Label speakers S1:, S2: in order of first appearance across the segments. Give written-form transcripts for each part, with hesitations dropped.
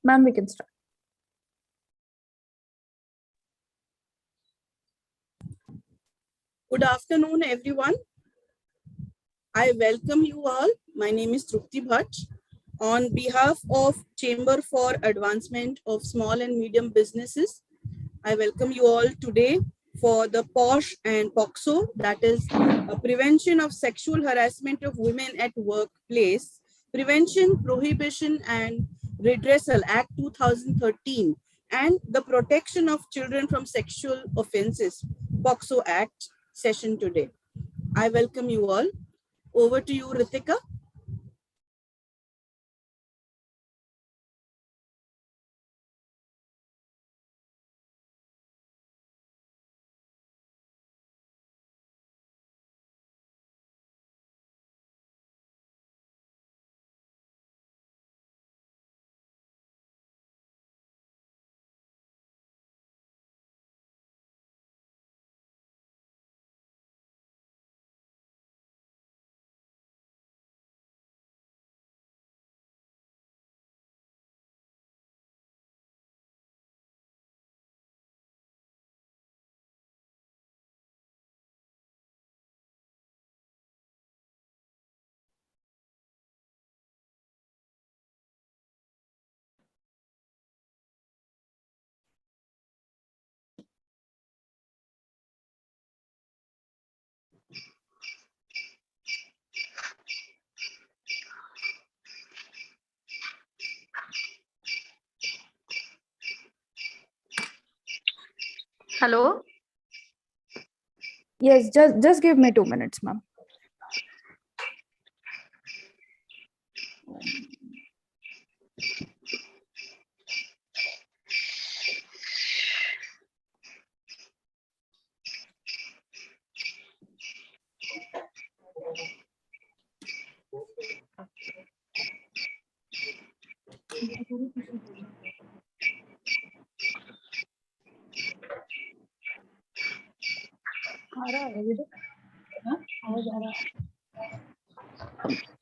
S1: Ma'am, we can start.
S2: Good afternoon, everyone. I welcome you all. My name is Trupti Bhatt. On behalf of Chamber for Advancement of Small and Medium Businesses, I welcome you all today for the POSH and POSCO, that is Prevention of Sexual Harassment of Women at Workplace, Prevention, Prohibition and Redressal Act 2013, and the Protection of Children from Sexual Offences, POSCO Act session today. I welcome you all. Over to you, Ritika.
S3: Hello.
S1: Yes, just give me 2 minutes, ma'am.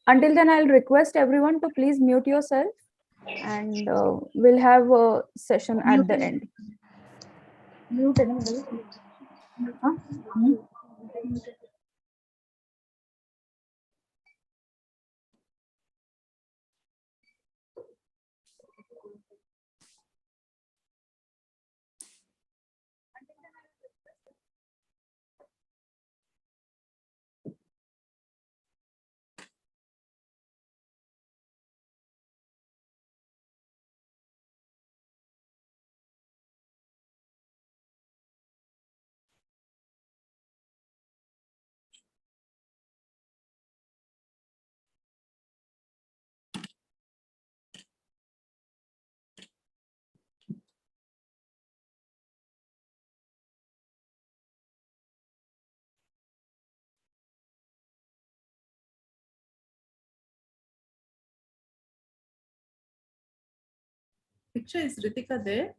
S1: Until then, I'll request everyone to please mute yourself, and we'll have a session at the end.
S4: Picture, is Ritika there?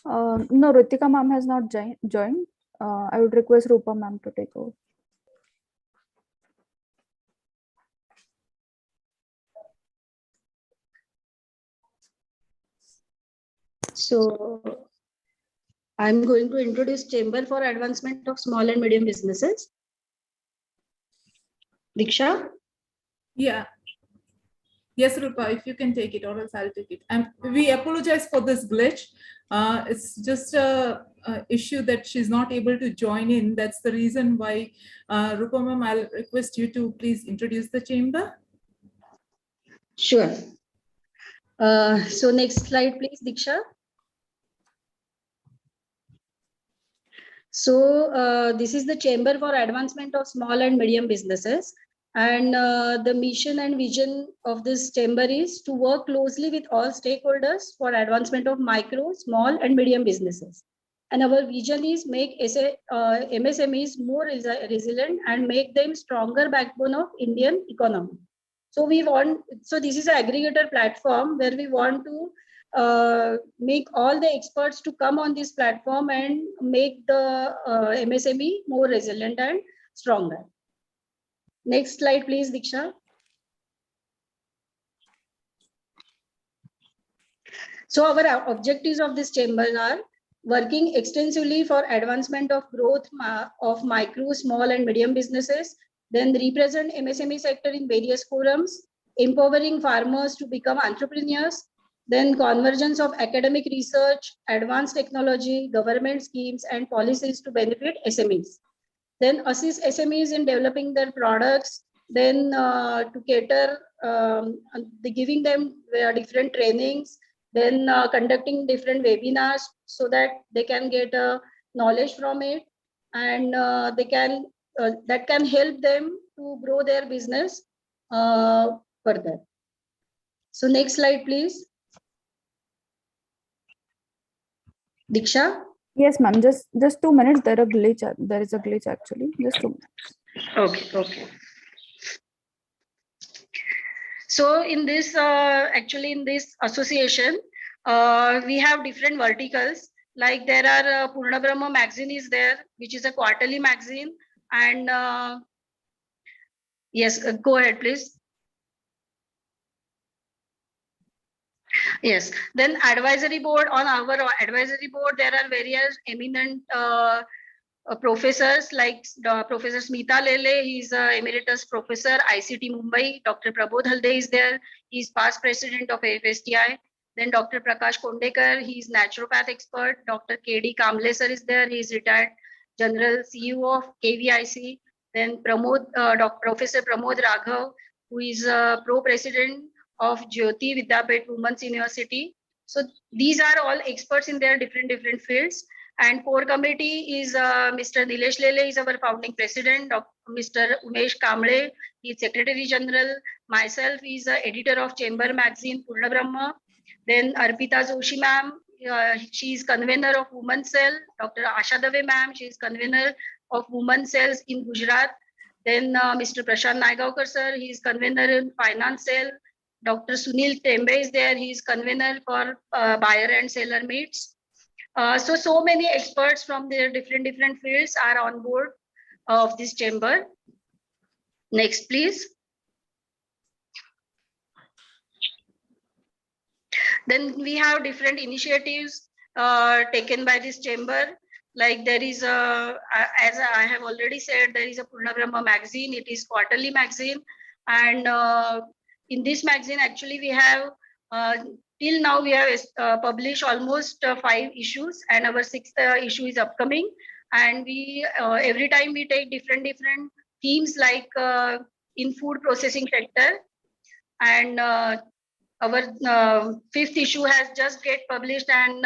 S1: No, Ritika ma'am has not joined. I would request Rupa ma'am to take over.
S3: So I'm going to introduce Chamber for Advancement of Small and Medium Businesses. Diksha?
S4: Yeah. Yes, Rupa, if you can take it, or else I'll take it. And we apologize for this glitch. It's just a issue that she's not able to join in. That's the reason why, Rupa ma'am, I'll request you to please introduce the chamber.
S3: Sure. So next slide, please, Diksha. So this is the Chamber for Advancement of Small and Medium Businesses. And the mission and vision of this chamber is to work closely with all stakeholders for advancement of micro, small and medium businesses. And our vision is make MSMEs more resilient and make them stronger backbone of Indian economy. So this is an aggregator platform where we want to make all the experts to come on this platform and make the MSME more resilient and stronger. Next slide, please, Diksha. So our objectives of this chamber are working extensively for advancement of growth of micro, small and medium businesses, then represent MSME sector in various forums, empowering farmers to become entrepreneurs, then convergence of academic research, advanced technology, government schemes and policies to benefit SMEs. Then assist SMEs in developing their products, then to cater, giving them different trainings, then conducting different webinars so that they can get knowledge from it, and they can that can help them to grow their business further. So next slide, please. Diksha.
S1: Yes, ma'am. Just 2 minutes. There is a glitch actually. Just 2 minutes.
S3: Okay. So in this, actually in this association, we have different verticals. Like there are Purna Brahma magazine is there, which is a quarterly magazine. And yes, go ahead, please. Yes, then advisory board. On our advisory board, there are various eminent professors like Professor Smita Lele. He's emeritus professor, ICT Mumbai. Dr. Prabodh Halde is there. He's past president of FSTI. Then Dr. Prakash Kondekar, he's naturopath expert. Dr. KD Kamble sir is there. He's retired general CEO of KVIC. Then Professor Pramod Raghav, who is pro-president of Jyoti Vidyapet Women's University. So these are all experts in their different fields. And core committee is Mr. Nilesh Lele is our founding president, Mr. Umesh Kamble, he is secretary general, myself is editor of Chamber magazine Purna Brahma, then Arpita Joshi ma'am, she is convener of Women's Cell, Dr. Asha Dave ma'am, she is convener of Women's Cells in Gujarat, then Mr. Prashant Naigaonkar sir, he is convener in Finance Cell, Dr. Sunil Tembe is there, he is convener for buyer and seller meets. So many experts from their different fields are on board of this chamber. Next, please. Then we have different initiatives taken by this chamber. Like there is as I have already said, there is a Purna Brahma magazine. It is quarterly magazine, and in this magazine, actually, we have till now we have published almost 5 issues, and our 6th issue is upcoming. And we every time we take different themes, like in food processing sector, and our 5th issue has just get published, and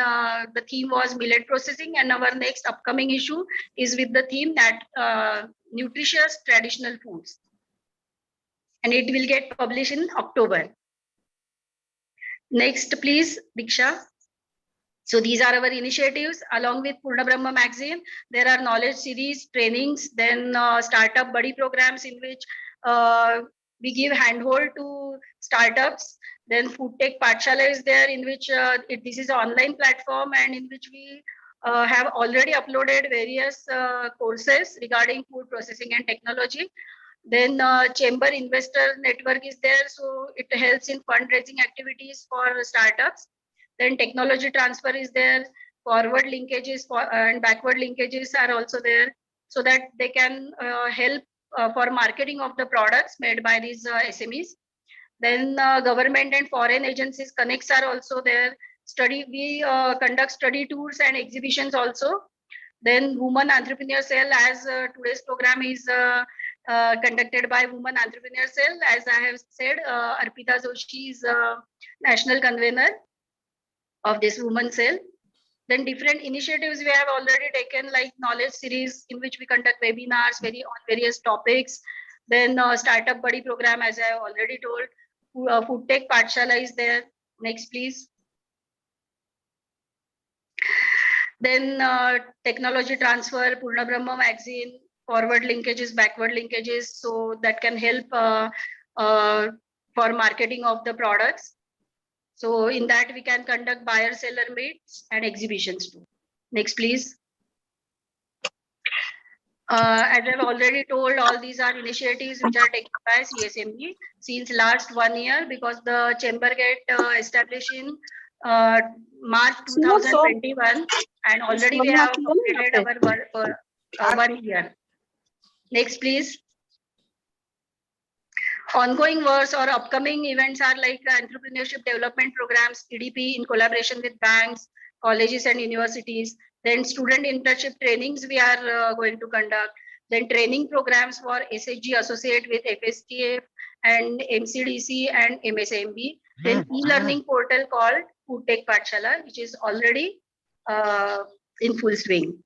S3: the theme was millet processing, and our next upcoming issue is with the theme that nutritious traditional foods, and it will get published in October. Next, please, Diksha. So these are our initiatives. Along with Purna Brahma magazine, there are knowledge series, trainings, then startup buddy programs in which we give handhold to startups. Then Food Tech Pathshala is there, in which this is an online platform, and in which we have already uploaded various courses regarding food processing and technology. Then Chamber Investor Network is there, so it helps in fundraising activities for startups. Then technology transfer is there, forward linkages and backward linkages are also there, so that they can help for marketing of the products made by these SMEs. Then government and foreign agencies connects are also there. We conduct study tours and exhibitions also. Then Women Entrepreneur Cell, as today's program is conducted by Women Entrepreneur Cell. As I have said, Arpita Joshi is national convener of this Women Cell. Then different initiatives we have already taken, like knowledge series, in which we conduct webinars on various topics. Then startup buddy program, as I have already told. Food Tech Pathshala is there. Next, please. Then technology transfer, Purna Brahma magazine, forward linkages, backward linkages, so that can help for marketing of the products. So in that we can conduct buyer seller meets and exhibitions too. Next, please. As I've already told, all these are initiatives which are taken by CSMB since last 1 year, because the chamber get established in March 2021, and already we have completed our 1 year. Next, please. Ongoing works or upcoming events are like entrepreneurship development programs, EDP in collaboration with banks, colleges and universities. Then student internship trainings we are going to conduct. Then training programs for SHG associate with FSTF and MCDC and MSMB. Then e-learning portal called Food Tech Pathshala, which is already in full swing.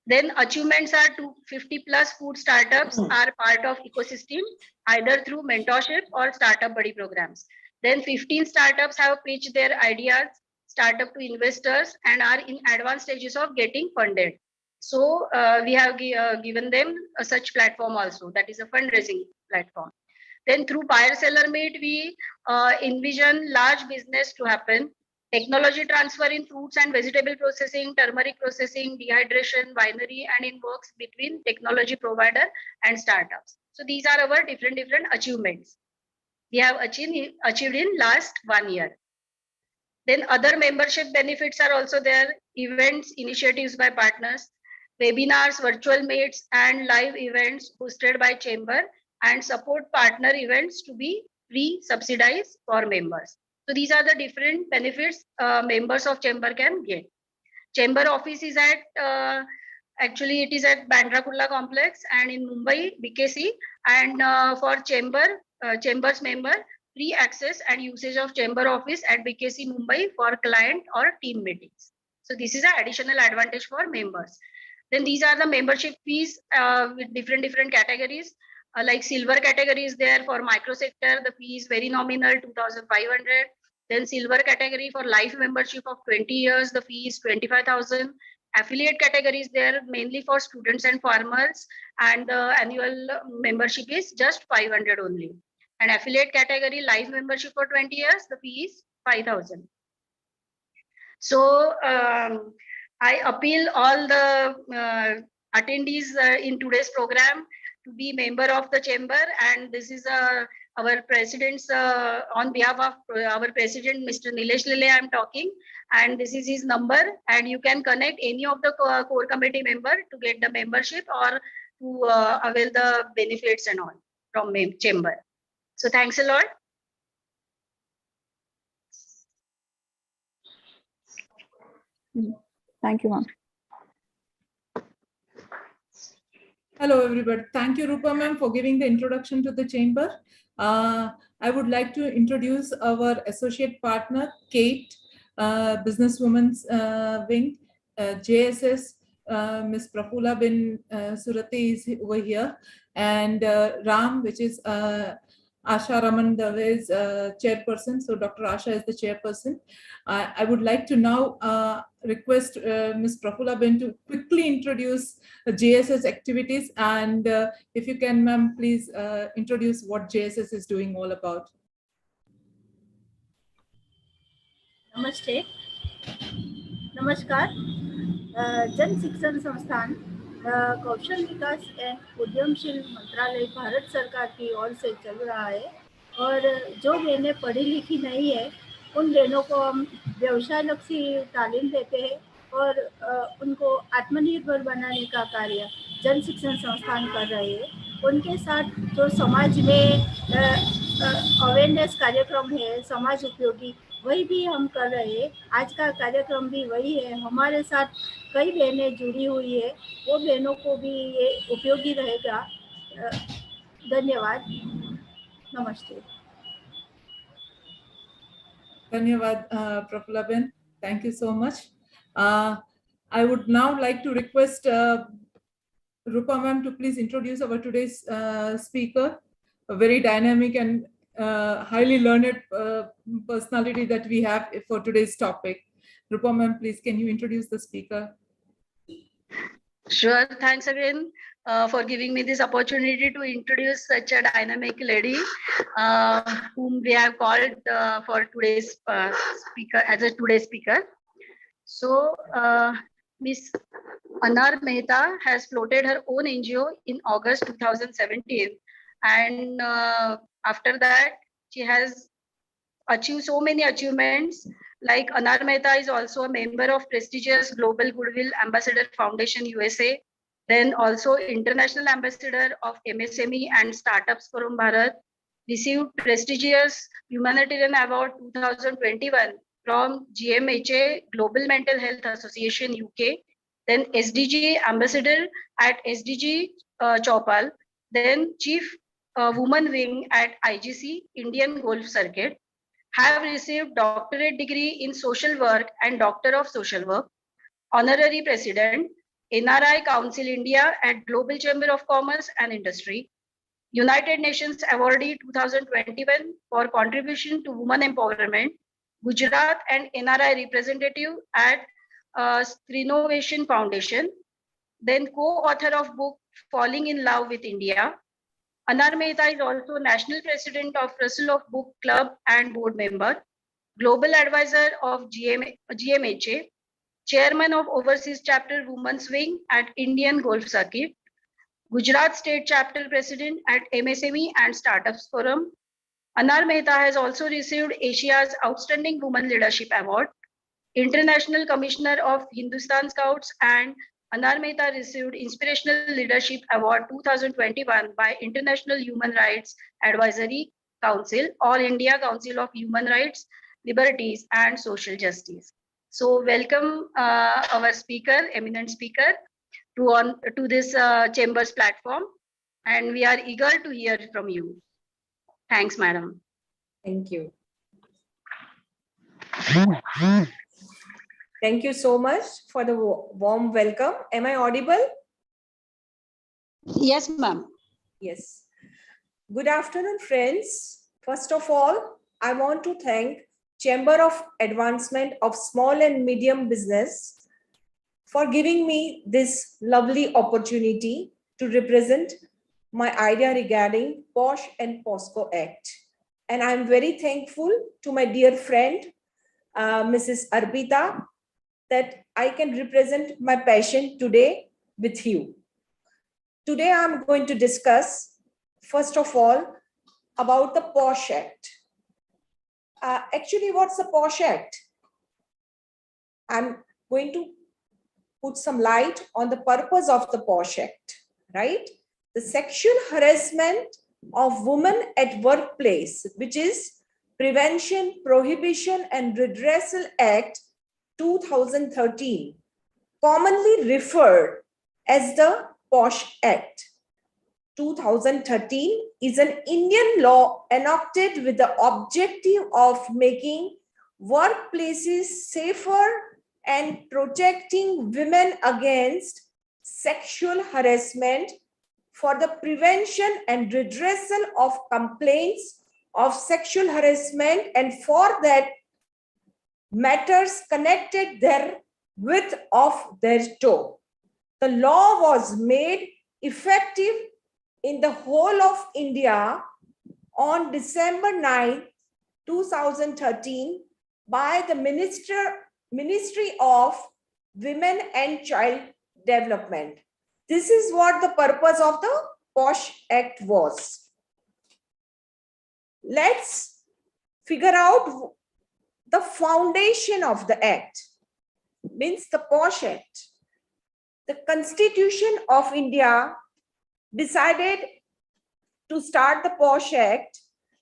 S3: Then achievements are 250 plus food startups are part of ecosystem, either through mentorship or startup buddy programs. Then 15 startups have pitched their ideas, startup to investors, and are in advanced stages of getting funded. So we have given them a such platform also, that is a fundraising platform. Then through buyer seller meet, we envision large business to happen. Technology transfer in fruits and vegetable processing, turmeric processing, dehydration, winery, and in works between technology provider and startups. So these are our different achievements we have achieved in last 1 year. Then other membership benefits are also there. Events, initiatives by partners, webinars, virtual meets, and live events hosted by Chamber, and support partner events to be free subsidized for members. So these are the different benefits members of Chamber can get. Chamber office is at, actually it is at Bandra Kurla complex and in Mumbai, BKC. And for Chambers member, free access and usage of Chamber office at BKC Mumbai for client or team meetings. So this is an additional advantage for members. Then these are the membership fees with different categories. Like silver category is there for micro sector, the fee is very nominal, 2,500. Then silver category for life membership of 20 years, the fee is 25,000. Affiliate category is there mainly for students and farmers, and the annual membership is just 500 only. And affiliate category life membership for 20 years, the fee is 5,000. So I appeal all the attendees in today's program to be member of the Chamber, and this is our president's on behalf of our president, Mr. Nilesh Lele, I am talking, and this is his number, and you can connect any of the core committee member to get the membership or to avail the benefits and all from Chamber. So thanks a lot.
S1: Thank you, ma'am.
S4: Hello, everybody. Thank you, Rupa ma'am, for giving the introduction to the Chamber. I would like to introduce our associate partner, Kate, Businesswomen's Wing, JSS, Ms. Prafula bin Surati is over here, and Ram, which is Asha Raman Dave's chairperson. So Dr. Asha is the chairperson. I would like to now request Ms. Prafula Ben to quickly introduce JSS activities, and if you can, ma'am, please introduce what JSS is doing all about.
S5: नमस्ते, नमस्कार. जन शिक्षण संस्थान कौशल विकास एवं उद्यमशील मंत्रालय भारत सरकार की ओर से चल रहा है, और जो बहनें पढ़ी लिखी नहीं है उन बहनों को हम व्यवसाय लक्षी तालीम देते हैं और उनको आत्मनिर्भर बनाने का कार्य जन शिक्षण संस्थान कर रहे हैं. उनके साथ जो समाज में अवेयरनेस कार्यक्रम है समाज उपयोगी, वही भी हम कर रहे हैं. आज का कार्यक्रम भी वही है. हमारे साथ कई बहनें जुड़ी हुई है, वो बहनों को भी ये उपयोगी रहेगा. धन्यवाद. नमस्ते.
S4: Dhanyavad, Prafula Ben. Thank you so much. I would now like to request Rupa ma'am to please introduce our today's speaker, a very dynamic and highly learned personality that we have for today's topic. Rupa ma'am, please, can you introduce the speaker?
S3: Sure. Thanks again for giving me this opportunity to introduce such a dynamic lady whom we have called for today's speaker as a today's speaker. So Miss Anar Mehta has floated her own NGO in August 2017, and after that she has achieved so many achievements Like Anar Mehta is also a member of prestigious Global Goodwill Ambassador Foundation USA, then also International Ambassador of MSME and Startups Forum Bharat, received prestigious Humanitarian Award 2021 from GMHA Global Mental Health Association UK, then SDG Ambassador at SDG Chopal, then Chief Woman Wing at IGC Indian Golf Circuit, have received doctorate degree in social work and Doctor of Social Work, honorary president, NRI Council India at Global Chamber of Commerce and Industry, United Nations awardee 2021 for contribution to women empowerment, Gujarat and NRI representative at Trinovation Foundation, then co-author of book Falling in Love with India. Anar Mehta is also national president of Russell of Book Club and board member, global advisor of GMHA, chairman of Overseas Chapter Women's Wing at Indian Golf Circuit, Gujarat State Chapter President at MSME and Startups Forum. Anar Mehta has also received Asia's Outstanding Woman Leadership Award, International Commissioner of Hindustan Scouts, and Anar Mehta received Inspirational Leadership Award 2021 by International Human Rights Advisory Council, All India Council of Human Rights, Liberties and Social Justice. So welcome our speaker, eminent speaker, to this Chambers platform, and we are eager to hear from you. Thanks, madam.
S6: Thank you. Thank you so much for the warm welcome. Am I audible?
S3: Yes, ma'am.
S6: Yes. Good afternoon, friends. First of all, I want to thank Chamber of Advancement of Small and Medium Business for giving me this lovely opportunity to represent my idea regarding POSH and POSCO Act. And I'm very thankful to my dear friend, Mrs. Arpita, that I can represent my passion today with you. Today, I'm going to discuss, first of all, about the POSH Act. Actually, what's the POSH Act? I'm going to put some light on the purpose of the POSH Act, right? The Sexual Harassment of Women at Workplace, which is Prevention, Prohibition and Redressal Act 2013, commonly referred as the POSH Act. 2013 is an Indian law enacted with the objective of making workplaces safer and protecting women against sexual harassment for the prevention and redressal of complaints of sexual harassment and for that matters connected therewith of thereto. The law was made effective in the whole of India on December 9, 2013 by the Ministry of Women and Child Development. This is what the purpose of the POSH Act was. Let's figure out the foundation of the Act, means the POSH Act. The Constitution of India decided to start the POSH Act,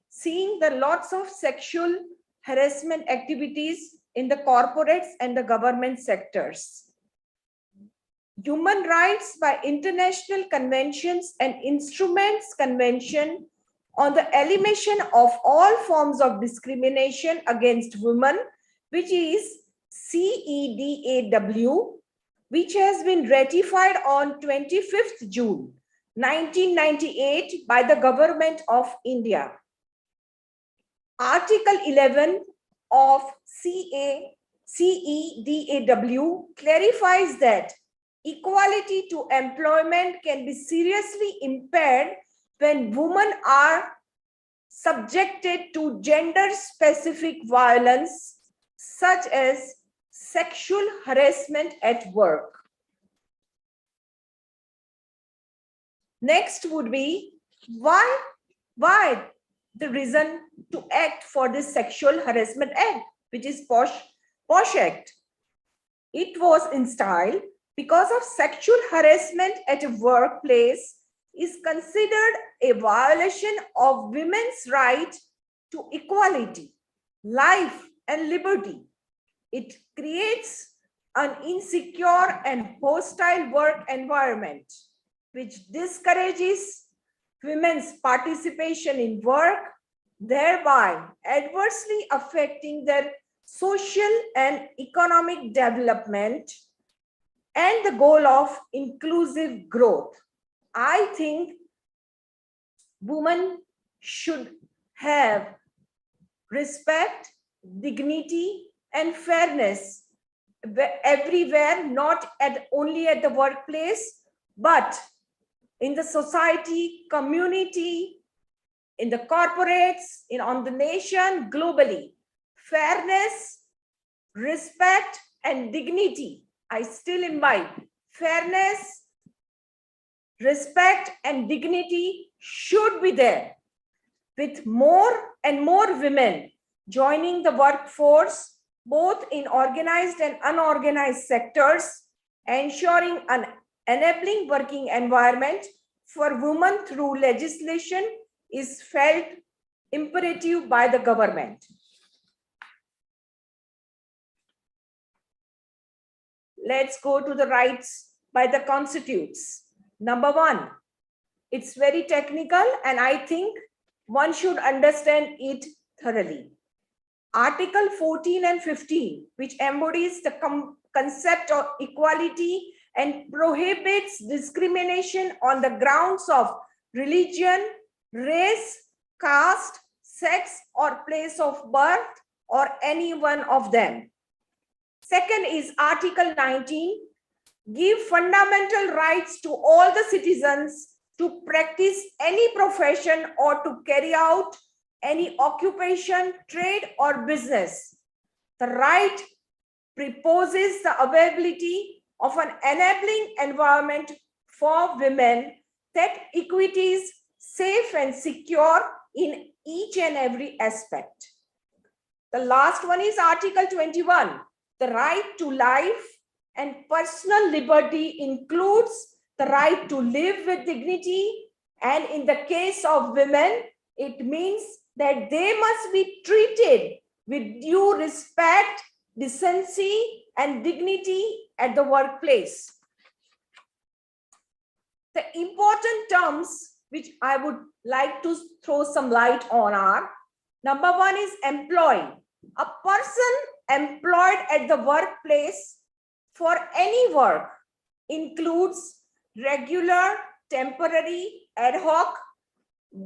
S6: seeing the lots of sexual harassment activities in the corporates and the government sectors. Human rights by international conventions and instruments convention on the elimination of all forms of discrimination against women, which is CEDAW, which has been ratified on 25th June 1998 by the Government of India. Article 11 of CEDAW clarifies that equality to employment can be seriously impaired when women are subjected to gender-specific violence such as sexual harassment at work. Next would be why the reason to act for this Sexual Harassment Act? which is POSCO Act. It was installed because of sexual harassment at a workplace is considered a violation of women's right to equality, life, and liberty. It creates an insecure and hostile work environment, which discourages women's participation in work, thereby adversely affecting their social and economic development and the goal of inclusive growth. I think women should have respect, dignity, and fairness everywhere, not only at the workplace, but in the society, community, in the corporates, on the nation, globally. Fairness, respect, and dignity. I still imbibe. Fairness, respect, and dignity should be there, with more and more women joining the workforce, both in organized and unorganized sectors, ensuring an enabling working environment for women through legislation is felt imperative by the government. Let's go to the rights by the constitutes. Number 1, it's very technical and I think one should understand it thoroughly. Article 14 and 15, which embodies the concept of equality and prohibits discrimination on the grounds of religion, race, caste, sex, or place of birth, or any one of them. Second is Article 19, give fundamental rights to all the citizens to practice any profession or to carry out any occupation, trade, or business. The right proposes the availability of an enabling environment for women that equity is safe and secure in each and every aspect. The last one is Article 21. The right to life and personal liberty includes the right to live with dignity, and in the case of women, it means that they must be treated with due respect, decency, and dignity at the workplace. The important terms which I would like to throw some light on are, number 1 is employee. A person employed at the workplace for any work includes regular, temporary, ad hoc,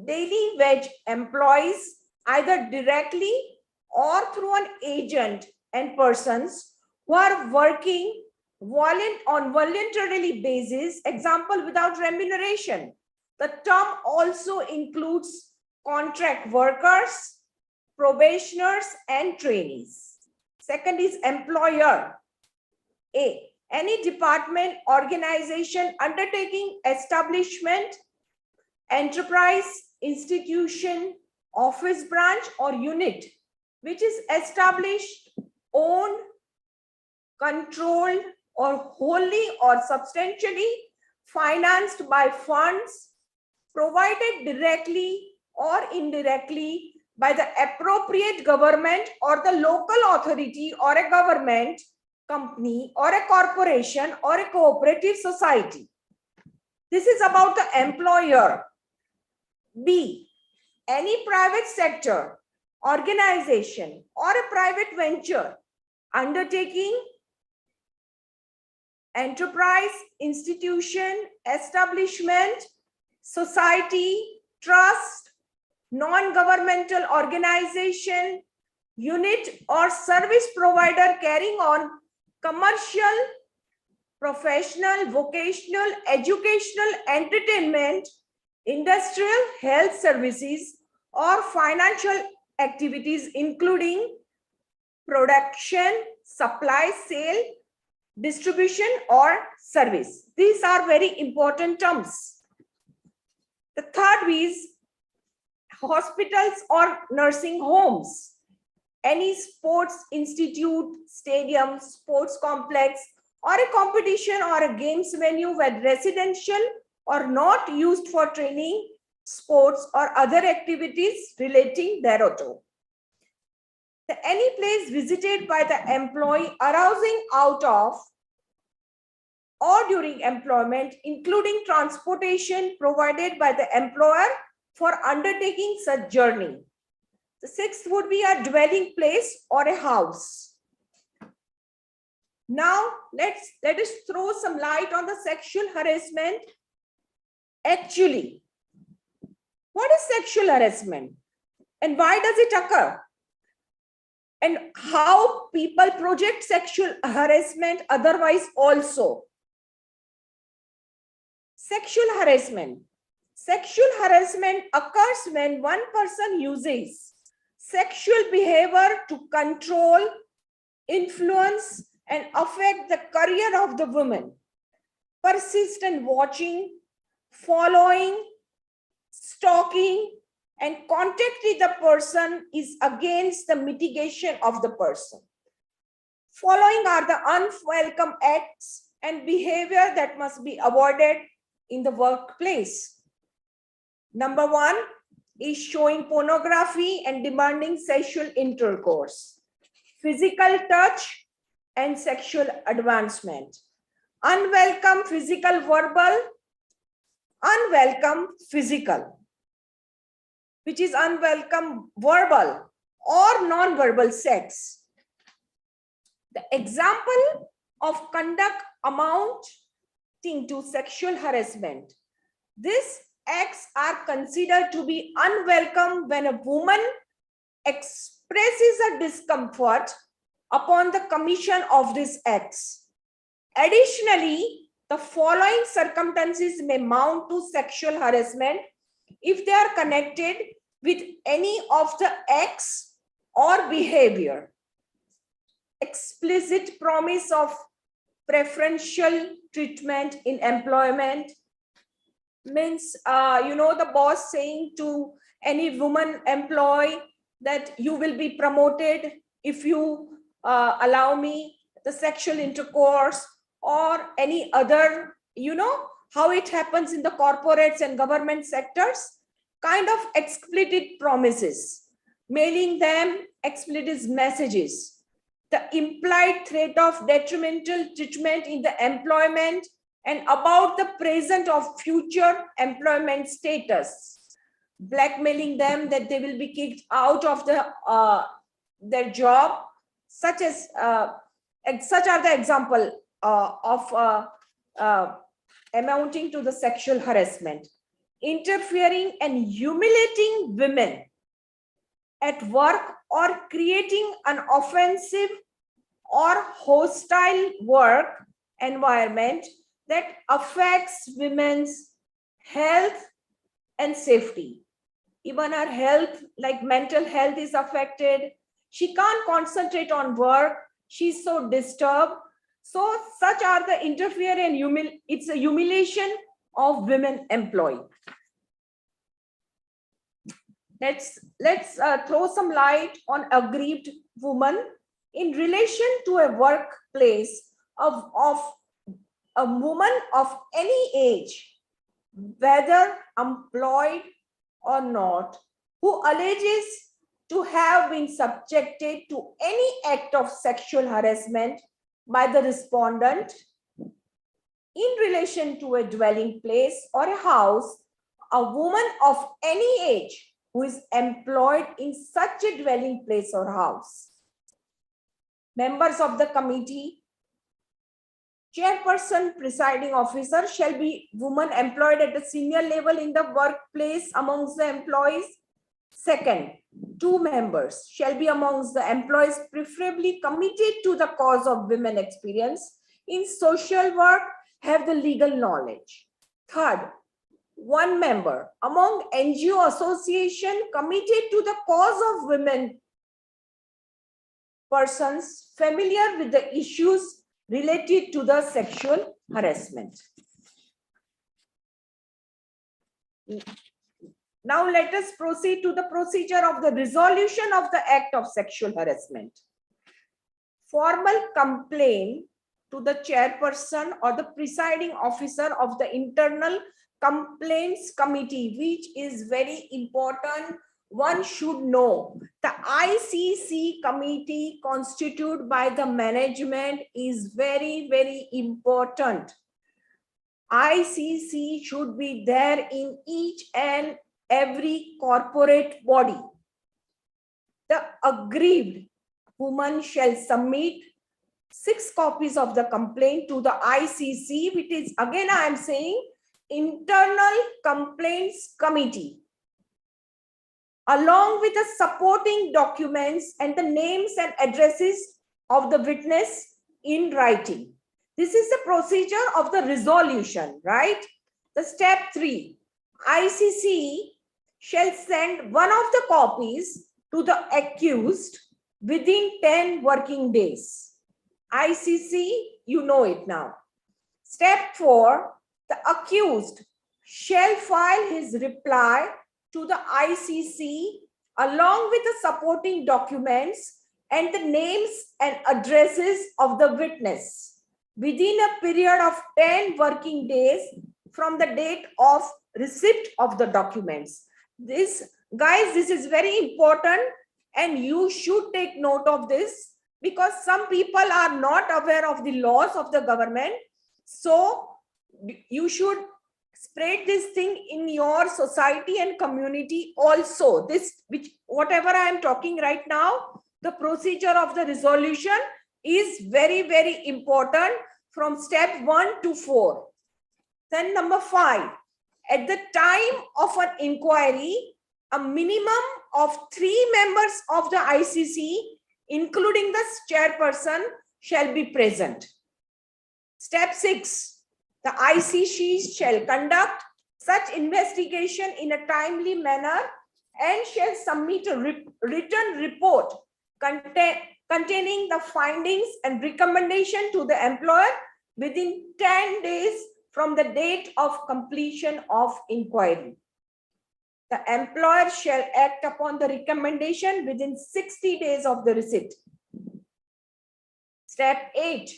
S6: daily wage employees, either directly or through an agent, and persons who are working on voluntarily basis, example, without remuneration. The term also includes contract workers, probationers, and trainees. Second is employer. A, any department, organization, undertaking, establishment, enterprise, institution, office branch, or unit which is established, owned, controlled, or wholly or substantially financed by funds provided directly or indirectly by the appropriate government or the local authority or a government, company or a corporation or a cooperative society. This is about the employer. B, any private sector, organization, or a private venture undertaking, enterprise, institution, establishment, society, trust, non-governmental organization, unit, or service provider carrying on commercial, professional, vocational, educational, entertainment, industrial, health services, or financial activities including production, supply, sale, distribution, or service. These are very important terms. The third is hospitals or nursing homes. any sports institute, stadium, sports complex, or a competition or a games venue where residential or not used for training, sports, or other activities relating thereto. Any place visited by the employee arising out of or during employment, including transportation provided by the employer for undertaking such journey. The sixth would be a dwelling place or a house. Now, let us throw some light on the sexual harassment. Actually, what is sexual harassment and why does it occur? And how people project sexual harassment otherwise also. Sexual harassment. Sexual harassment occurs when one person uses sexual behavior to control, influence, and affect the career of the woman. Persistent watching, following, stalking, and contact with the person is against the mitigation of the person. Following are the unwelcome acts and behavior that must be avoided in the workplace. Number one is showing pornography and demanding sexual intercourse, physical touch, and sexual advancement. Unwelcome physical, verbal, unwelcome physical, which is unwelcome verbal or non-verbal sex. The example of conduct amounting to sexual harassment. These acts are considered to be unwelcome when a woman expresses a discomfort upon the commission of these acts. Additionally, the following circumstances may mount to sexual harassment if they are connected with any of the acts or behavior. Explicit promise of preferential treatment in employment means, the boss saying to any woman employee that you will be promoted if you allow me the sexual intercourse, or any other, how it happens in the corporates and government sectors, kind of explicit promises, mailing them explicit messages, the implied threat of detrimental treatment in the employment and about the present or future employment status, blackmailing them that they will be kicked out of their job, such are the example of amounting to the sexual harassment. Interfering and humiliating women at work or creating an offensive or hostile work environment that affects women's health and safety. Even her health, like mental health, is affected. She can't concentrate on work. She's so disturbed. So such are the interfere and it's a humiliation of women employee. Let's throw some light on aggrieved woman in relation to a workplace of a woman of any age, whether employed or not, who alleges to have been subjected to any act of sexual harassment by the respondent in relation to a dwelling place or a house. A woman of any age who is employed in such a dwelling place or house. Members of the committee, chairperson, presiding officer shall be woman employed at a senior level in the workplace amongst the employees. Second, 2 members shall be amongst the employees preferably committed to the cause of women, experience in social work, have the legal knowledge. Third, 1 member among NGO association committed to the cause of women, persons familiar with the issues related to the sexual harassment. Now let us proceed to the procedure of the resolution of the act of sexual harassment. Formal complaint to the chairperson or the presiding officer of the internal complaints committee, which is very important. One should know the ICC committee constituted by the management is very, very important. ICC should be there in each and every corporate body. The aggrieved woman shall submit 6 copies of the complaint to the ICC, which is, again I am saying, Internal Complaints Committee, along with the supporting documents and the names and addresses of the witness in writing. This is the procedure of the resolution, right? The step 3, ICC shall send one of the copies to the accused within 10 working days. ICC, you know it now. Step 4, the accused shall file his reply to the ICC along with the supporting documents and the names and addresses of the witness within a period of 10 working days from the date of receipt of the documents. This, guys, this is very important and you should take note of this because some people are not aware of the laws of the government. So you should spread this thing in your society and community also. This, which whatever I am talking right now, the procedure of the resolution is very, very important from step 1 to 4. Then number 5, at the time of an inquiry, a minimum of 3 members of the ICC, including the chairperson, shall be present. Step 6, the ICC shall conduct such investigation in a timely manner and shall submit a written report containing the findings and recommendation to the employer within 10 days from the date of completion of inquiry. The employer shall act upon the recommendation within 60 days of the receipt. Step 8,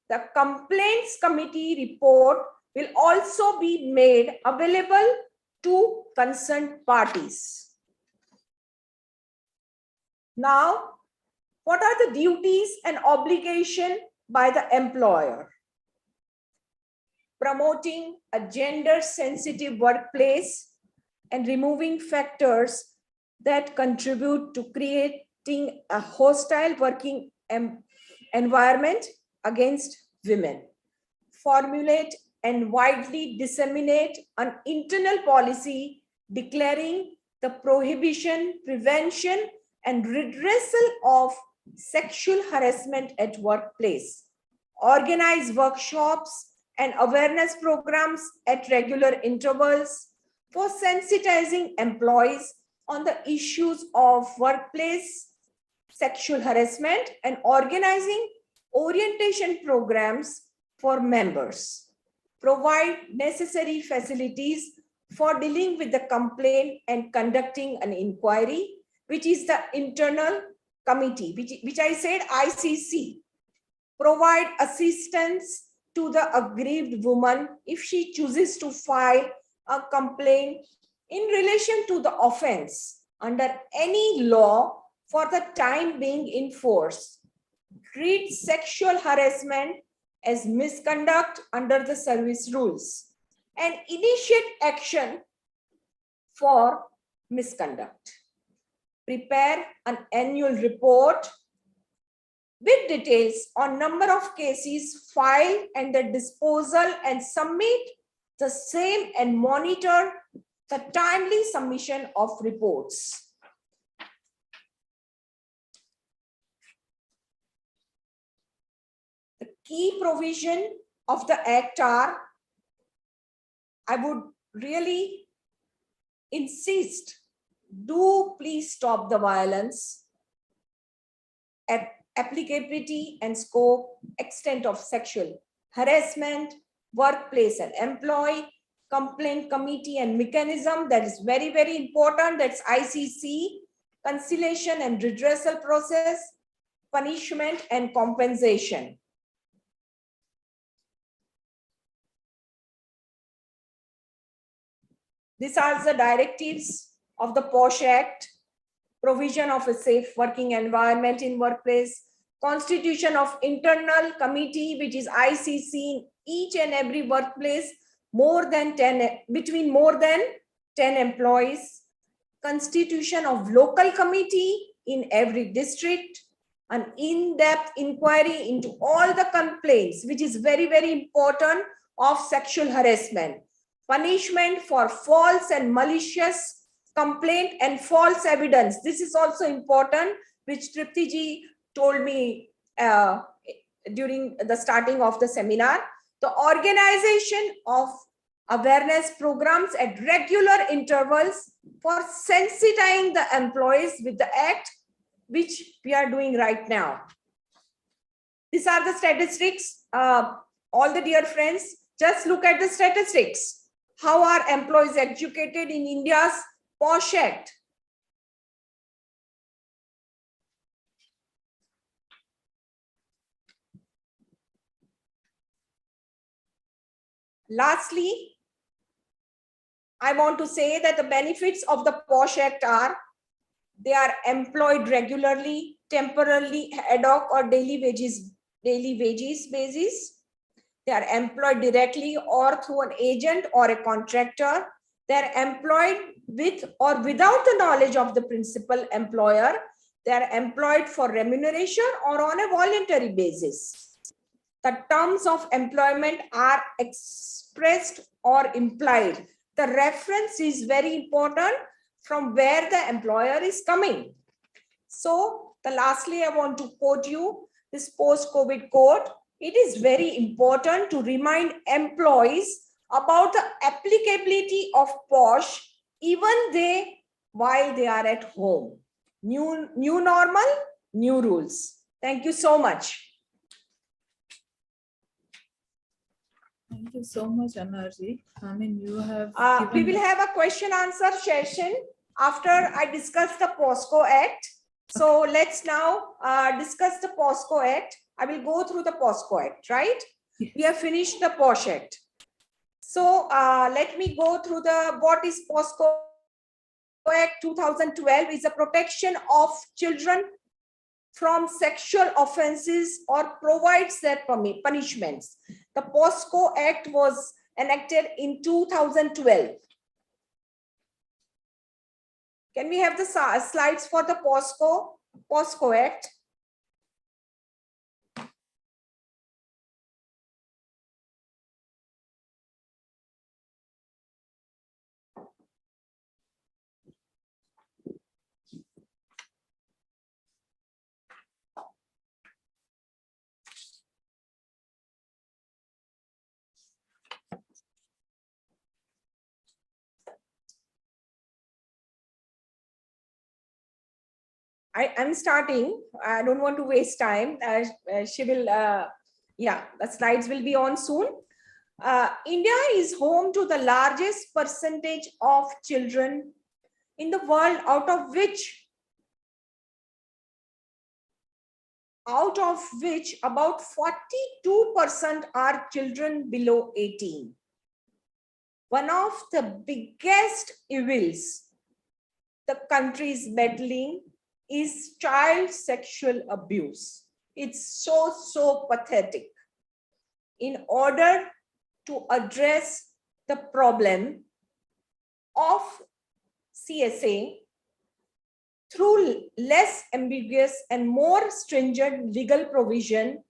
S6: the complaints committee report will also be made available to concerned parties. Now, what are the duties and obligation by the employer? Promoting a gender-sensitive workplace and removing factors that contribute to creating a hostile working environment against women. Formulate and widely disseminate an internal policy declaring the prohibition, prevention, and redressal of sexual harassment at workplace. Organize workshops and awareness programs at regular intervals for sensitizing employees on the issues of workplace sexual harassment and organizing orientation programs for members. Provide necessary facilities for dealing with the complaint and conducting an inquiry, which is the internal committee, which I said ICC. Provide assistance to the aggrieved woman if she chooses to file a complaint in relation to the offense under any law for the time being in force. Treat sexual harassment as misconduct under the service rules and initiate action for misconduct. Prepare an annual report with details on number of cases filed and the disposal and submit the same and monitor the timely submission of reports. The key provision of the Act are, I would really insist, do please stop the violence, applicability and scope, extent of sexual harassment, workplace and employee, complaint committee and mechanism. That is very, very important. That's ICC, conciliation and redressal process, punishment and compensation. These are the directives of the POSCO Act: provision of a safe working environment in workplace, constitution of internal committee, which is ICC in each and every workplace, between more than 10 employees, constitution of local committee in every district, an in-depth inquiry into all the complaints, which is very, very important, of sexual harassment, punishment for false and malicious complaint and false evidence. This is also important, which Tripti ji told me during the starting of the seminar. The organization of awareness programs at regular intervals for sensitizing the employees with the act, which we are doing right now. These are the statistics. All the dear friends, just look at the statistics. How are employees educated in India's POSCO Act? Lastly, I want to say that the benefits of the POSCO Act are: they are employed regularly, temporarily, ad hoc or daily wages basis. They are employed directly or through an agent or a contractor. They are employed with or without the knowledge of the principal employer. They are employed for remuneration or on a voluntary basis. The terms of employment are expressed or implied. The reference is very important, from where the employer is coming. So, lastly, I want to quote you this post-COVID quote. It is very important to remind employees about the applicability of POSCO even while they are at home. New normal, new rules. Thank you so much.
S4: Thank you so much, Anarji. I mean, you have.
S6: We will have a question answer session after I discuss the POSCO Act. So let's now discuss the POSCO Act. I will go through the POSCO Act, right?
S4: Yes.
S6: We have finished the POSCO Act. So let me go through what is POSCO Act 2012 is a protection of children from sexual offenses or provides their punishments. The POSCO Act was enacted in 2012. Can we have the slides for the POSCO Act? I'm starting. I don't want to waste time. She will, yeah, the slides will be on soon. India is home to the largest percentage of children in the world, out of which about 42% are children below 18. One of the biggest evils the country is battling is child sexual abuse. It's so pathetic. In order to address the problem of CSA through less ambiguous and more stringent legal provision,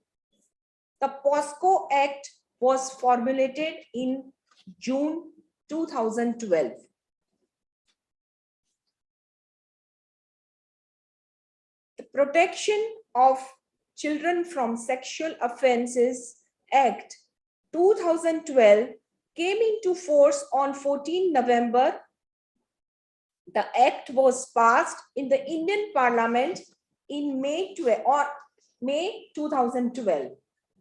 S6: the POSCO Act was formulated in June 2012. The Protection of Children from Sexual Offences Act 2012 came into force on 14 November. The act was passed in the Indian Parliament in May 2012.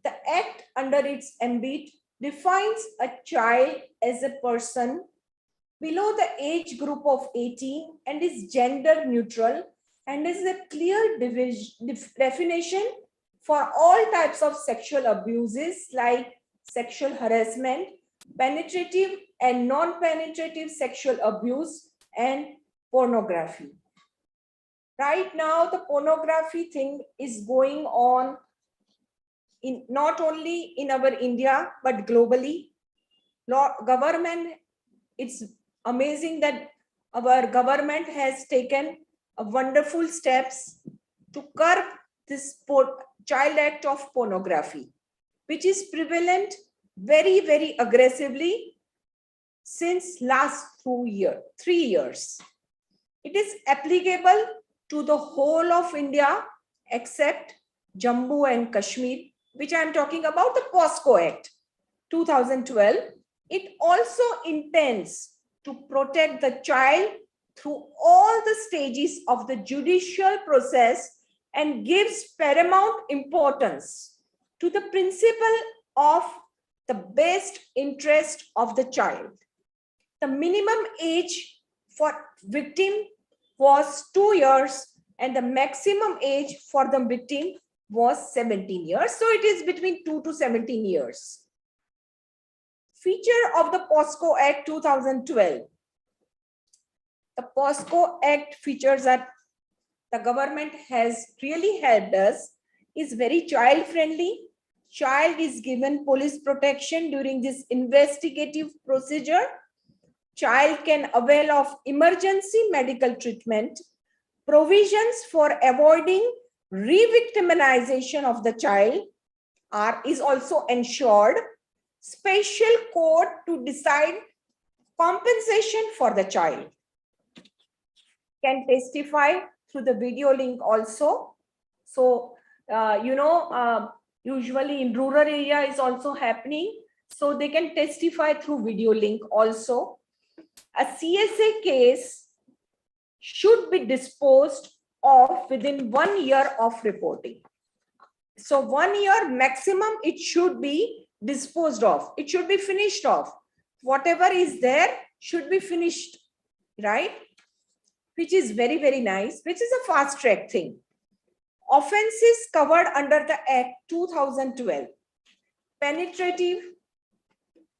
S6: The act under its ambit defines a child as a person below the age group of 18 and is gender neutral and is a clear definition for all types of sexual abuses like sexual harassment, penetrative and non-penetrative sexual abuse, and pornography. Right now, the pornography thing is going on in not only in our India, but globally. Government, it's amazing that our government has taken a wonderful steps to curb this child act of pornography, which is prevalent very, very aggressively since last 3 years. It is applicable to the whole of India except Jammu and Kashmir, which I am talking about, the POSCO Act 2012. It also intends to protect the child through all the stages of the judicial process and gives paramount importance to the principle of the best interest of the child. The minimum age for victim was 2 years and the maximum age for the victim was 17 years. So it is between 2 to 17 years. Feature of the POSCO Act 2012. The POSCO Act features that the government has really helped us is very child friendly. Child is given police protection during this investigative procedure. Child can avail of emergency medical treatment. Provisions for avoiding re-victimization of the child is also ensured. Special court to decide compensation for the child. Can testify through the video link also. So, usually in rural area is also happening. So they can testify through video link also. A CSA case should be disposed of within 1 year of reporting. So 1 year maximum, it should be disposed of. It should be finished off. Whatever is there should be finished, right? Which is very, very nice, which is a fast track thing. Offenses covered under the Act 2012. Penetrative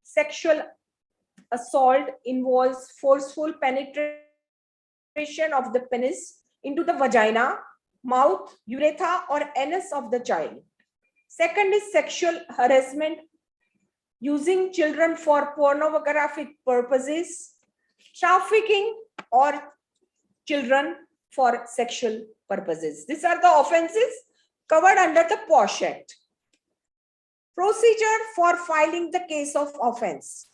S6: sexual assault involves forceful penetration of the penis into the vagina, mouth, urethra, or anus of the child. Second is sexual harassment, using children for pornographic purposes, trafficking, or children for sexual purposes. These are the offenses covered under the POSCO Act. Procedure for filing the case of offense.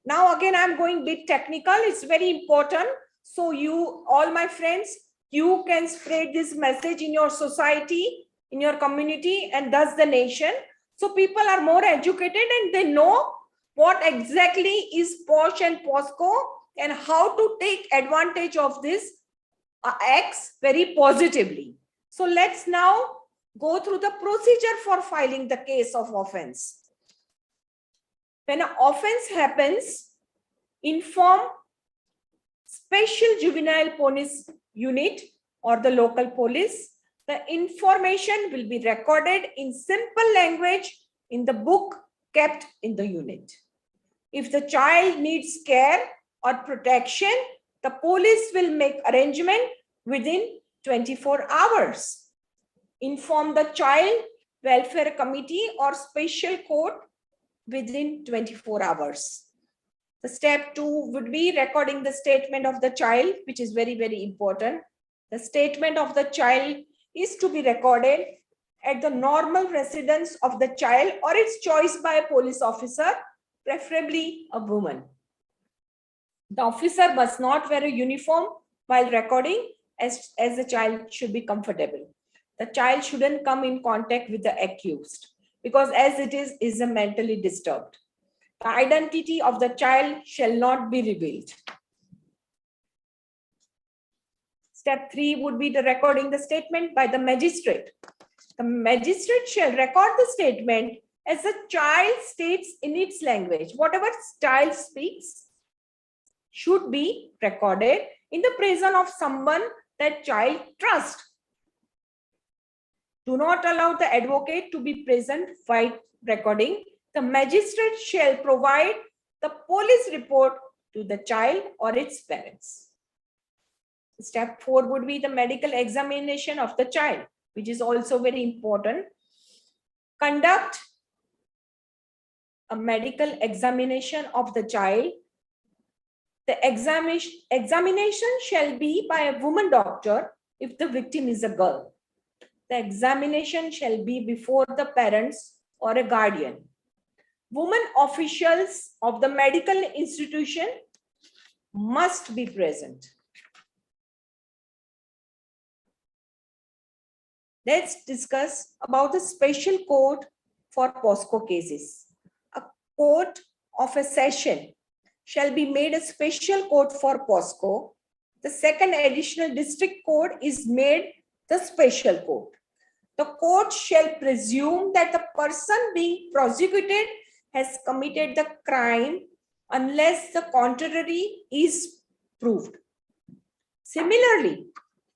S6: Now again, I'm going a bit technical. It's very important. So you, all my friends, you can spread this message in your society, in your community, and thus the nation. So people are more educated and they know what exactly is POSCO and POSCO and how to take advantage of this acts very positively. So let's now go through the procedure for filing the case of offense. When an offense happens, inform Special Juvenile Police Unit or the local police. The information will be recorded in simple language in the book kept in the unit. If the child needs care or protection, the police will make arrangement within 24 hours. Inform the Child Welfare Committee or Special Court within 24 hours. The step 2 would be recording the statement of the child, which is very, very important. The statement of the child is to be recorded at the normal residence of the child or its choice by a police officer, preferably a woman. The officer must not wear a uniform while recording, as the child should be comfortable. The child shouldn't come in contact with the accused because as it is mentally disturbed. The identity of the child shall not be revealed. Step 3 would be the recording the statement by the magistrate. The magistrate shall record the statement as the child states in its language. Whatever child speaks should be recorded in the presence of someone that child trusts. Do not allow the advocate to be present while recording. The magistrate shall provide the police report to the child or its parents. Step 4 would be the medical examination of the child, which is also very important. Conduct a medical examination of the child. The examination shall be by a woman doctor if the victim is a girl. The examination shall be before the parents or a guardian. Women officials of the medical institution must be present. Let's discuss about the special court for POSCO cases. A court of a session shall be made a special court for POSCO. The second additional district court is made the special court. The court shall presume that the person being prosecuted has committed the crime unless the contrary is proved. Similarly,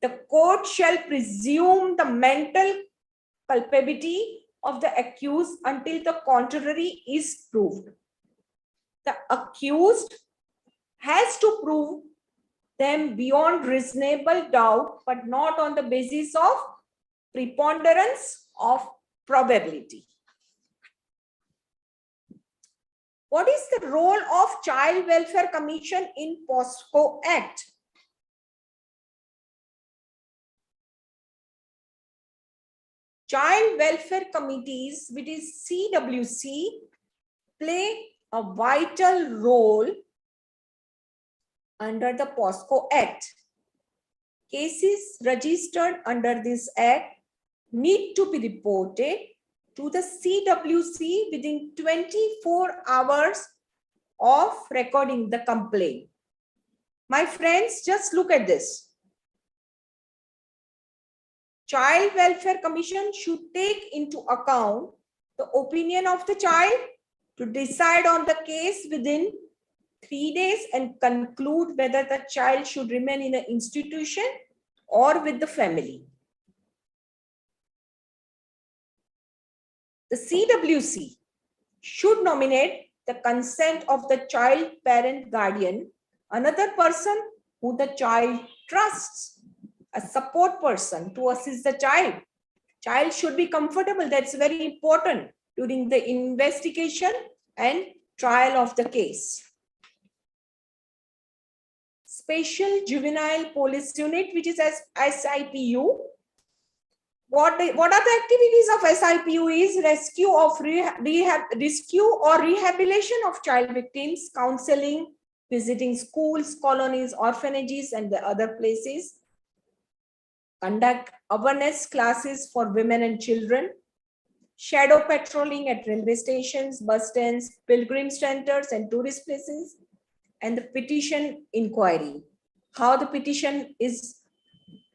S6: the court shall presume the mental culpability of the accused until the contrary is proved. The accused has to prove them beyond reasonable doubt, but not on the basis of preponderance of probability. What is the role of Child Welfare Commission in POSCO Act? Child Welfare Committees, which is CWC, play a vital role under the POSCO Act. Cases registered under this Act need to be reported to the CWC within 24 hours of recording the complaint. My friends, just look at this. Child Welfare Commission should take into account the opinion of the child to decide on the case within 3 days and conclude whether the child should remain in an institution or with the family. The CWC should nominate the consent of the child parent guardian, another person who the child trusts, a support person to assist the child. Child should be comfortable. That's very important during the investigation and trial of the case. Special Juvenile Police Unit, which is as SIPU. What are the activities of SIPU is rescue or rehabilitation of child victims, counseling, visiting schools, colonies, orphanages, and the other places. Conduct awareness classes for women and children. Shadow patrolling at railway stations, bus stands, pilgrim centers, and tourist places. And the petition inquiry. How the petition is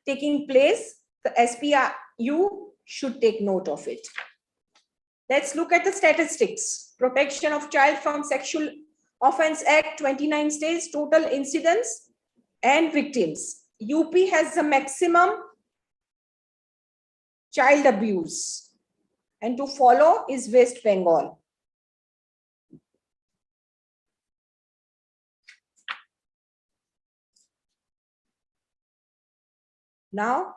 S6: taking place, the SPIU should take note of it. Let's look at the statistics. Protection of Child from Sexual Offense Act, 29 states, total incidents and victims. UP has the maximum child abuse, and to follow is West Bengal. Now,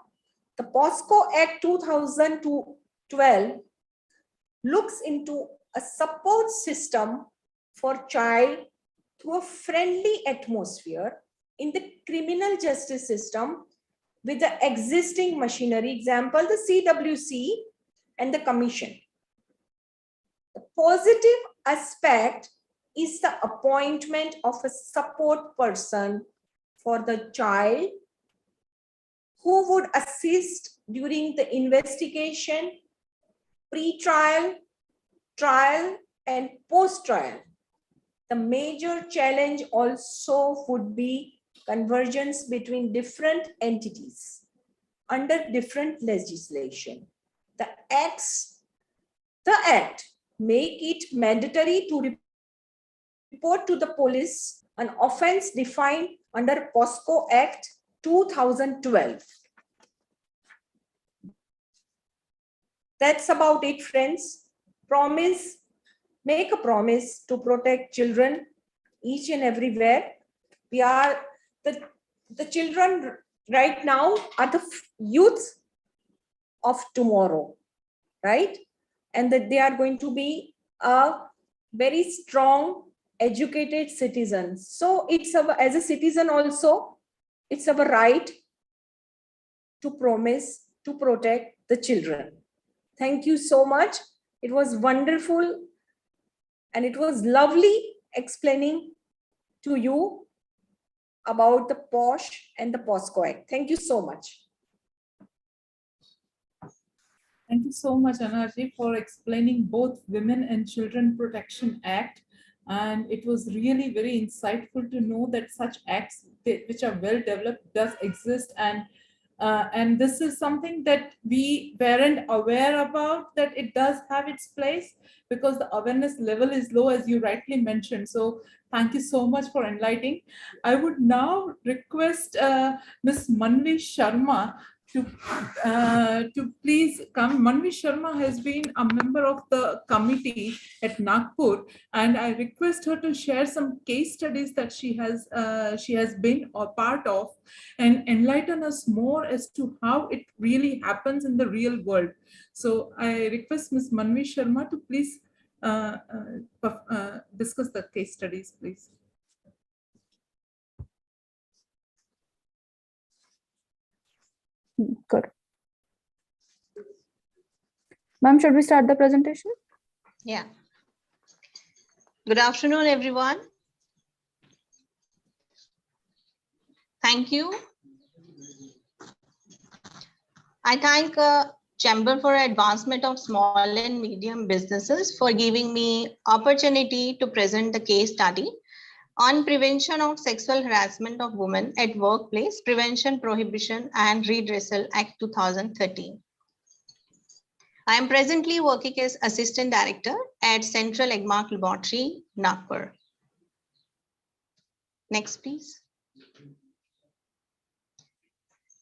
S6: the POSCO Act 2012 looks into a support system for child through a friendly atmosphere in the criminal justice system with the existing machinery, example, the CWC and the Commission. The positive aspect is the appointment of a support person for the child who would assist during the investigation, pre-trial, trial, and post-trial. The major challenge also would be convergence between different entities under different legislation. The Act make it mandatory to report to the police an offense defined under POSCO Act 2012. That's about it, friends. Make a promise to protect children each and everywhere. We are the children right now are the youth of tomorrow, right? And that they are going to be a very strong, educated citizens. So it's as a citizen also, it's our right to promise to protect the children. Thank you so much. It was wonderful and it was lovely explaining to you about the POSH and the POSCO Act. Thank you so much.
S4: Thank you so much, Anaji, for explaining both Women and Children Protection Act. And it was really very insightful to know that such acts, which are well developed, does exist. And this is something that we weren't aware about, that it does have its place, because the awareness level is low, as you rightly mentioned. So thank you so much for enlightening. I would now request Ms. Manvi Sharma to please come. Manvi Sharma has been a member of the committee at Nagpur, and I request her to share some case studies that she has been a part of, and enlighten us more as to how it really happens in the real world. So I request Ms. Manvi Sharma to please discuss the case studies, please.
S1: Good. Ma'am, should we start the presentation?
S7: Yeah. Good afternoon, everyone. Thank you. I thank Chamber for Advancement of Small and Medium Businesses for giving me opportunity to present the case study on prevention of sexual harassment of women at workplace, Prevention, Prohibition and Redressal Act 2013. I am presently working as Assistant Director at Central Agmark Laboratory, Nagpur. Next, please.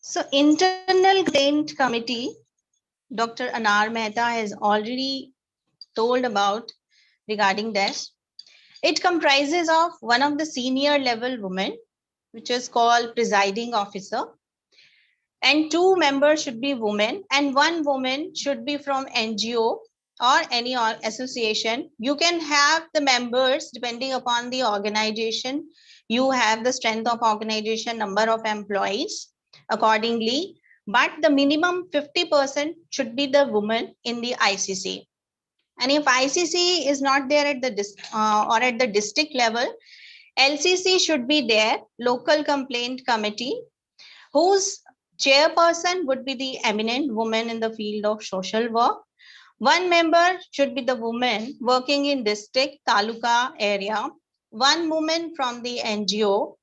S7: So, Internal Complaint Committee, Dr. Anar Mehta has already told about regarding this. It comprises of one of the senior level women, which is called presiding officer, and 2 members should be women, and 1 woman should be from NGO or any association. You can have the members depending upon the organization. You have the strength of organization, number of employees accordingly, but the minimum 50% should be the woman in the ICC. And if ICC is not there at the or at the district level, LCC should be there, local complaint committee, whose chairperson would be the eminent woman in the field of social work. 1 member should be the woman working in district, taluka area, 1 woman from the NGO,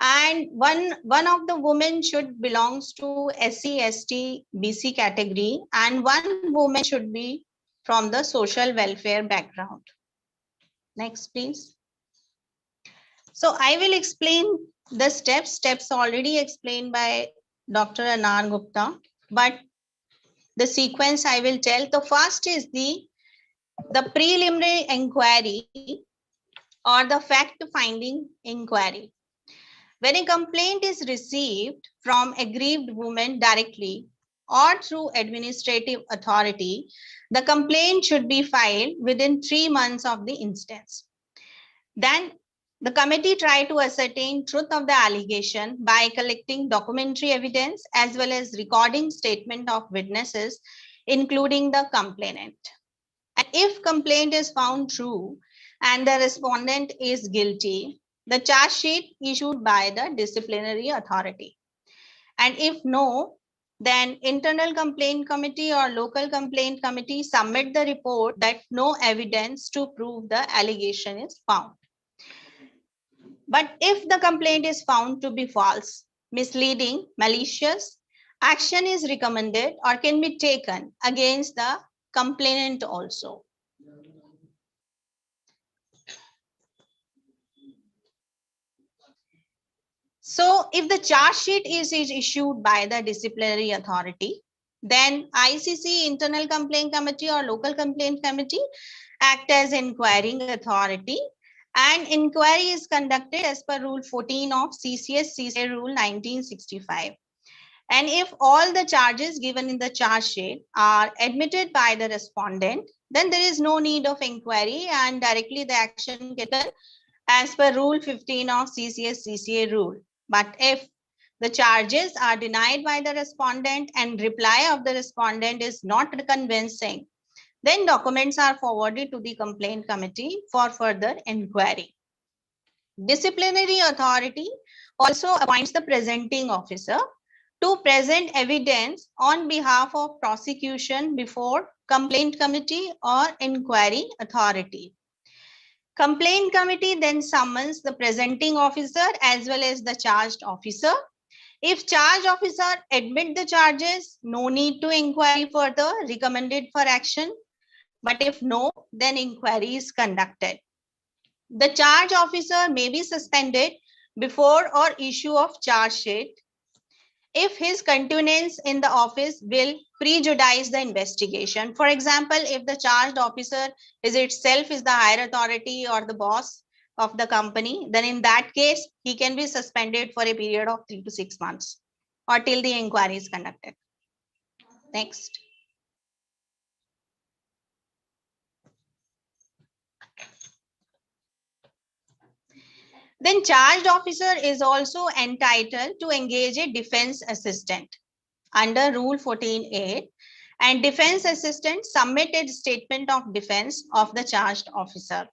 S7: and one of the women should belongs to SC, ST, BC category, and 1 woman should be from the social welfare background. Next, please. So I will explain the steps already explained by Dr. Anar Gupta, but the sequence I will tell. The first is the preliminary inquiry or the fact-finding inquiry. When a complaint is received from aggrieved woman directly or through administrative authority, the complaint should be filed within 3 months of the instance. Then the committee try to ascertain truth of the allegation by collecting documentary evidence as well as recording statement of witnesses, including the complainant. And if complaint is found true and the respondent is guilty, the charge sheet issued by the disciplinary authority. And if no, then internal complaint committee or local complaint committee submit the report that no evidence to prove the allegation is found. But if the complaint is found to be false, misleading, malicious, action is recommended or can be taken against the complainant also. So if the charge sheet is issued by the disciplinary authority, then ICC, Internal Complaint Committee or Local Complaint Committee act as inquiring authority, and inquiry is conducted as per Rule 14 of CCA Rule 1965. And if all the charges given in the charge sheet are admitted by the respondent, then there is no need of inquiry and directly the action gets done as per Rule 15 of CCA rule. But if the charges are denied by the respondent and reply of the respondent is not convincing, then documents are forwarded to the complaint committee for further inquiry. Disciplinary authority also appoints the presenting officer to present evidence on behalf of prosecution before complaint committee or inquiry authority. Complaint committee then summons the presenting officer as well as the charged officer. If charged officer admit the charges, no need to inquiry further, recommended for action. But if no, then inquiry is conducted. The charge officer may be suspended before or issue of charge sheet if his continuance in the office will prejudice the investigation. For example, if the charged officer is itself is the higher authority or the boss of the company, then in that case, he can be suspended for a period of 3 to 6 months or till the inquiry is conducted. Next. Then charged officer is also entitled to engage a defense assistant under Rule 14(8), and defense assistant submitted statement of defense of the charged officer.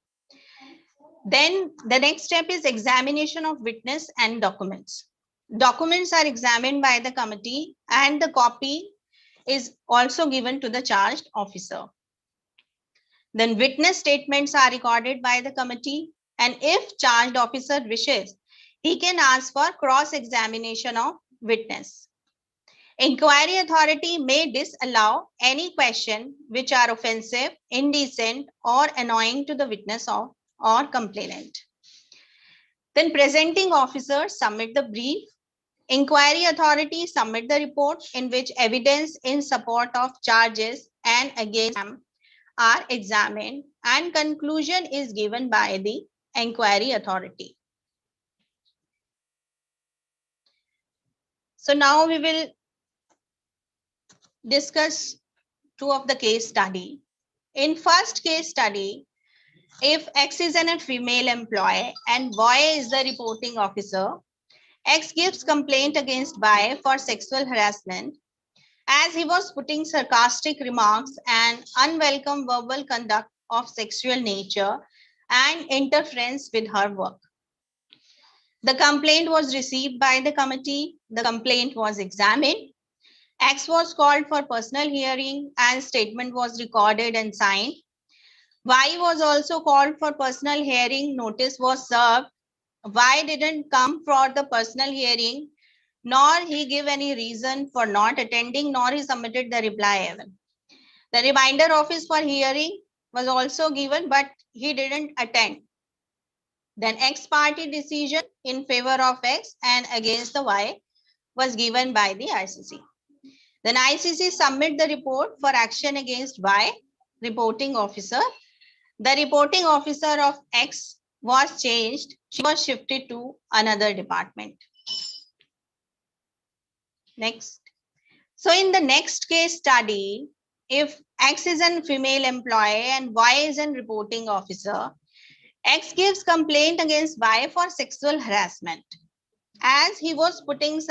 S7: Then the next step is examination of witness and documents. Documents are examined by the committee and the copy is also given to the charged officer. Then witness statements are recorded by the committee, and if charged officer wishes, he can ask for cross-examination of witness. Inquiry authority may disallow any question which are offensive, indecent, or annoying to the witness or complainant. Then presenting officers submit the brief. Inquiry authority submit the report in which evidence in support of charges and against them are examined, and conclusion is given by the inquiry authority. So now we will discuss two of the case study. In first case study, if X is a female employee and Y is the reporting officer, X gives complaint against Y for sexual harassment as he was putting sarcastic remarks and unwelcome verbal conduct of sexual nature and interference with her work. The complaint was received by the committee. The complaint was examined. X was called for personal hearing and statement was recorded and signed. Y was also called for personal hearing. Notice was served. Y didn't come for the personal hearing, nor he gave any reason for not attending, nor he submitted the reply even. The reminder office for hearing was also given, but he didn't attend. Then X party decision in favor of X and against the Y was given by the ICC. Then ICC submit the report for action against Y, reporting officer. The reporting officer of X was changed. She was shifted to another department. Next. So in the next case study, if X is a female employee and Y is a reporting officer, X gives complaint against Y for sexual harassment as he was putting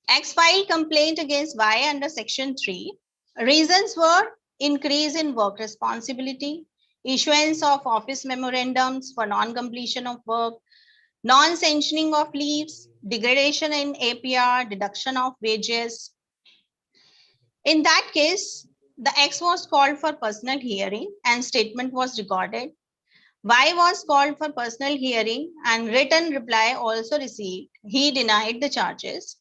S7: X filed complaint against Y under section 3. Reasons were increase in work responsibility, issuance of office memorandums for non-completion of work, non-sanctioning of leaves, degradation in APR, deduction of wages. In that case, the X was called for personal hearing and statement was recorded. Y was called for personal hearing and written reply also received. He denied the charges.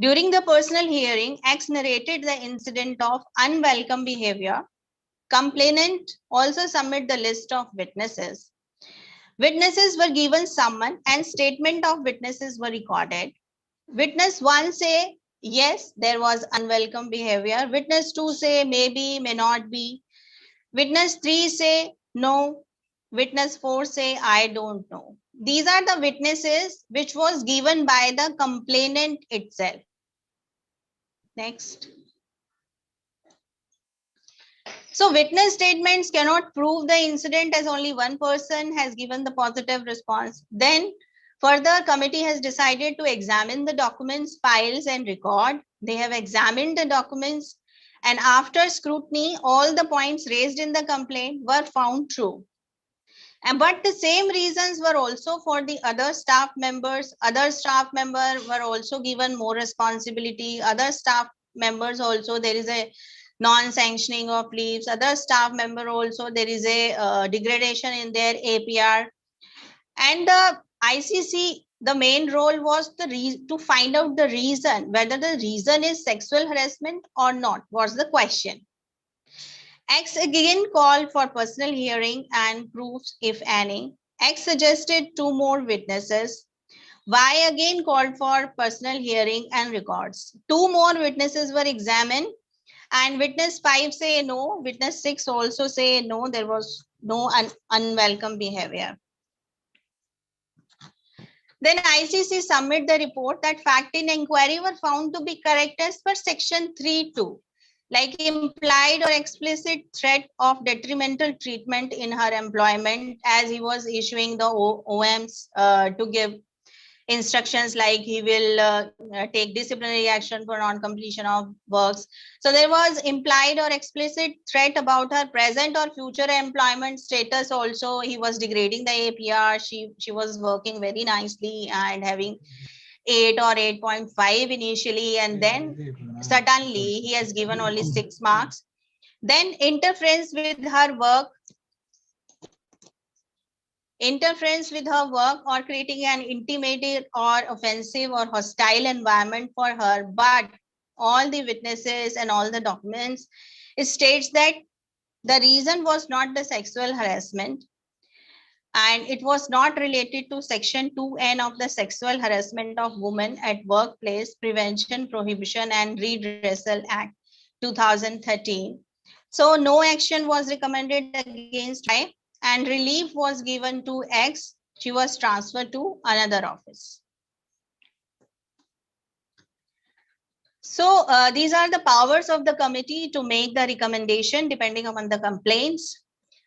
S7: During the personal hearing, X narrated the incident of unwelcome behavior. Complainant also submitted the list of witnesses. Witnesses were given summon and statement of witnesses were recorded. Witness 1 say, yes, there was unwelcome behavior. Witness 2 say, maybe, may not be. Witness 3 say, no. Witness 4 say, I don't know. These are the witnesses which was given by the complainant itself. Next. So witness statements cannot prove the incident as only one person has given the positive response. Then further, committee has decided to examine the documents, files and record. They have examined the documents, and after scrutiny, all the points raised in the complaint were found true. But the same reasons were also for the other staff members. Other staff members were also given more responsibility. Other staff members also, there is a non-sanctioning of leaves. Other staff member also, there is a degradation in their APR. And the ICC, the main role was to find out the reason, whether the reason is sexual harassment or not, was the question. X again called for personal hearing and proofs, if any. X suggested 2 more witnesses. Y again called for personal hearing and records. 2 more witnesses were examined, and witness 5 say no. Witness 6 also say no, there was no unwelcome behavior. Then ICC submit the report that fact in inquiry were found to be correct as per section 3(2). Like implied or explicit threat of detrimental treatment in her employment, as he was issuing the OMs to give instructions like he will take disciplinary action for non-completion of works. So there was implied or explicit threat about her present or future employment status also. He was degrading the APR. She was working very nicely and having 8 or 8.5 initially, and then suddenly he has given only 6 marks. Then interference with her work or creating an intimidating or offensive or hostile environment for her. But all the witnesses and all the documents, it states that the reason was not the sexual harassment, and it was not related to section 2(n) of the Sexual Harassment of Women at Workplace Prevention, Prohibition and Redressal Act 2013. So no action was recommended against Y, and relief was given to X. She was transferred to another office. So these are the powers of the committee to make the recommendation depending upon the complaints.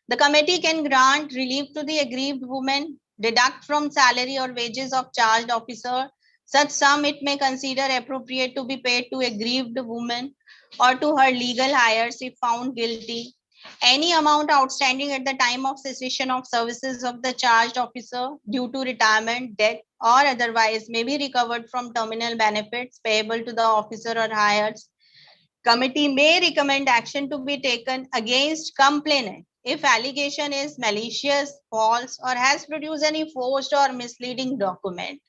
S7: The committee can grant relief to the aggrieved woman, deduct from salary or wages of charged officer such sum it may consider appropriate to be paid to aggrieved woman or to her legal heirs if found guilty. Any amount outstanding at the time of cessation of services of the charged officer due to retirement, death, or otherwise may be recovered from terminal benefits payable to the officer or heirs. Committee may recommend action to be taken against complainant if allegation is malicious, false, or has produced any forged or misleading document.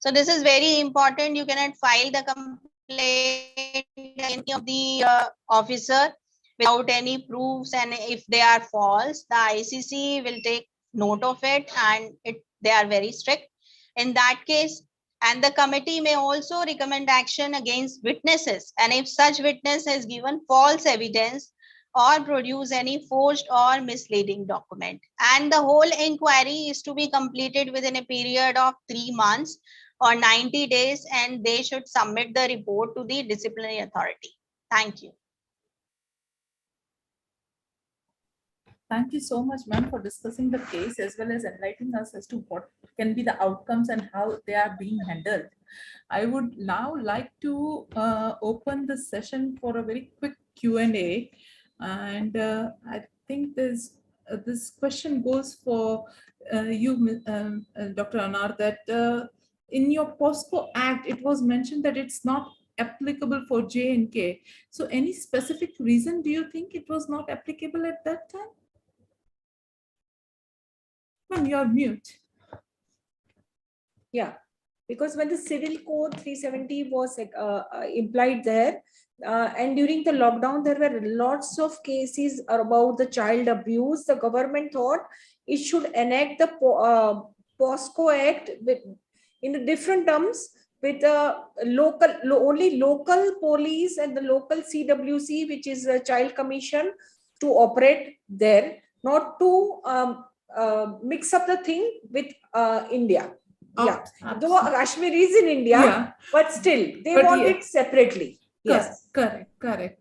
S7: So this is very important. You cannot file the complaint any of the officer without any proofs, and if they are false, the ICC will take note of it, and they are very strict in that case. And the committee may also recommend action against witnesses, and if such witness has given false evidence or produce any forged or misleading document. And the whole inquiry is to be completed within a period of 3 months or 90 days, and they should submit the report to the disciplinary authority. Thank you.
S4: Thank you so much, ma'am, for discussing the case as well as enlightening us as to what can be the outcomes and how they are being handled. I would now like to open the session for a very quick Q&A. And I think this question goes for you, Dr. Anar, that in your POSCO Act, it was mentioned that it's not applicable for J&K. So any specific reason do you think it was not applicable at that time? Ma'am, you're mute.
S6: Yeah. because when the Civil Code 370 was implied there, and during the lockdown, there were lots of cases about the child abuse. The government thought it should enact the POSCO Act in different terms, with only local police and the local CWC, which is a child commission, to operate there, not to mix up the thing with India. Yeah, though Kashmir is in India, but still they want it separately. Yes,
S4: correct.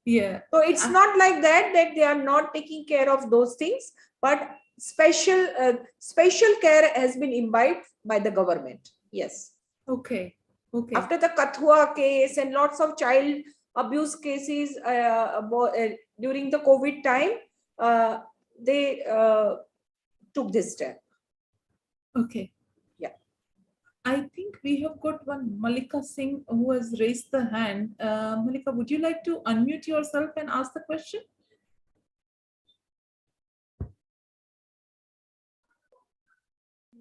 S4: Yeah.
S6: So it's not like that they are not taking care of those things, but special care has been imbibed by the government. Yes.
S4: Okay.
S6: After the Kathua case and lots of child abuse cases during the COVID time, they took this step.
S4: Okay.
S6: Yeah.
S4: I think we have got one Malika Singh who has raised the hand. Malika, would you like to unmute yourself and ask the question?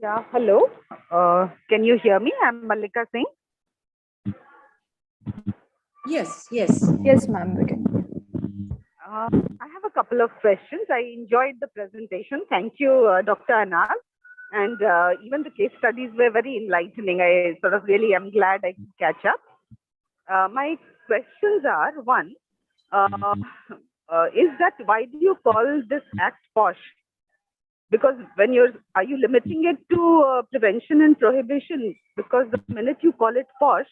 S8: Yeah, hello. Can you hear me? I'm Malika Singh.
S6: Yes.
S1: Yes, ma'am, we can.
S8: I have a couple of questions. I enjoyed the presentation. Thank you, Dr. Anar. And even the case studies were very enlightening. I sort of really am glad I could catch up. My questions are, one, is that why do you call this act POSH? Because are you limiting it to prevention and prohibition? Because the minute you call it POSH,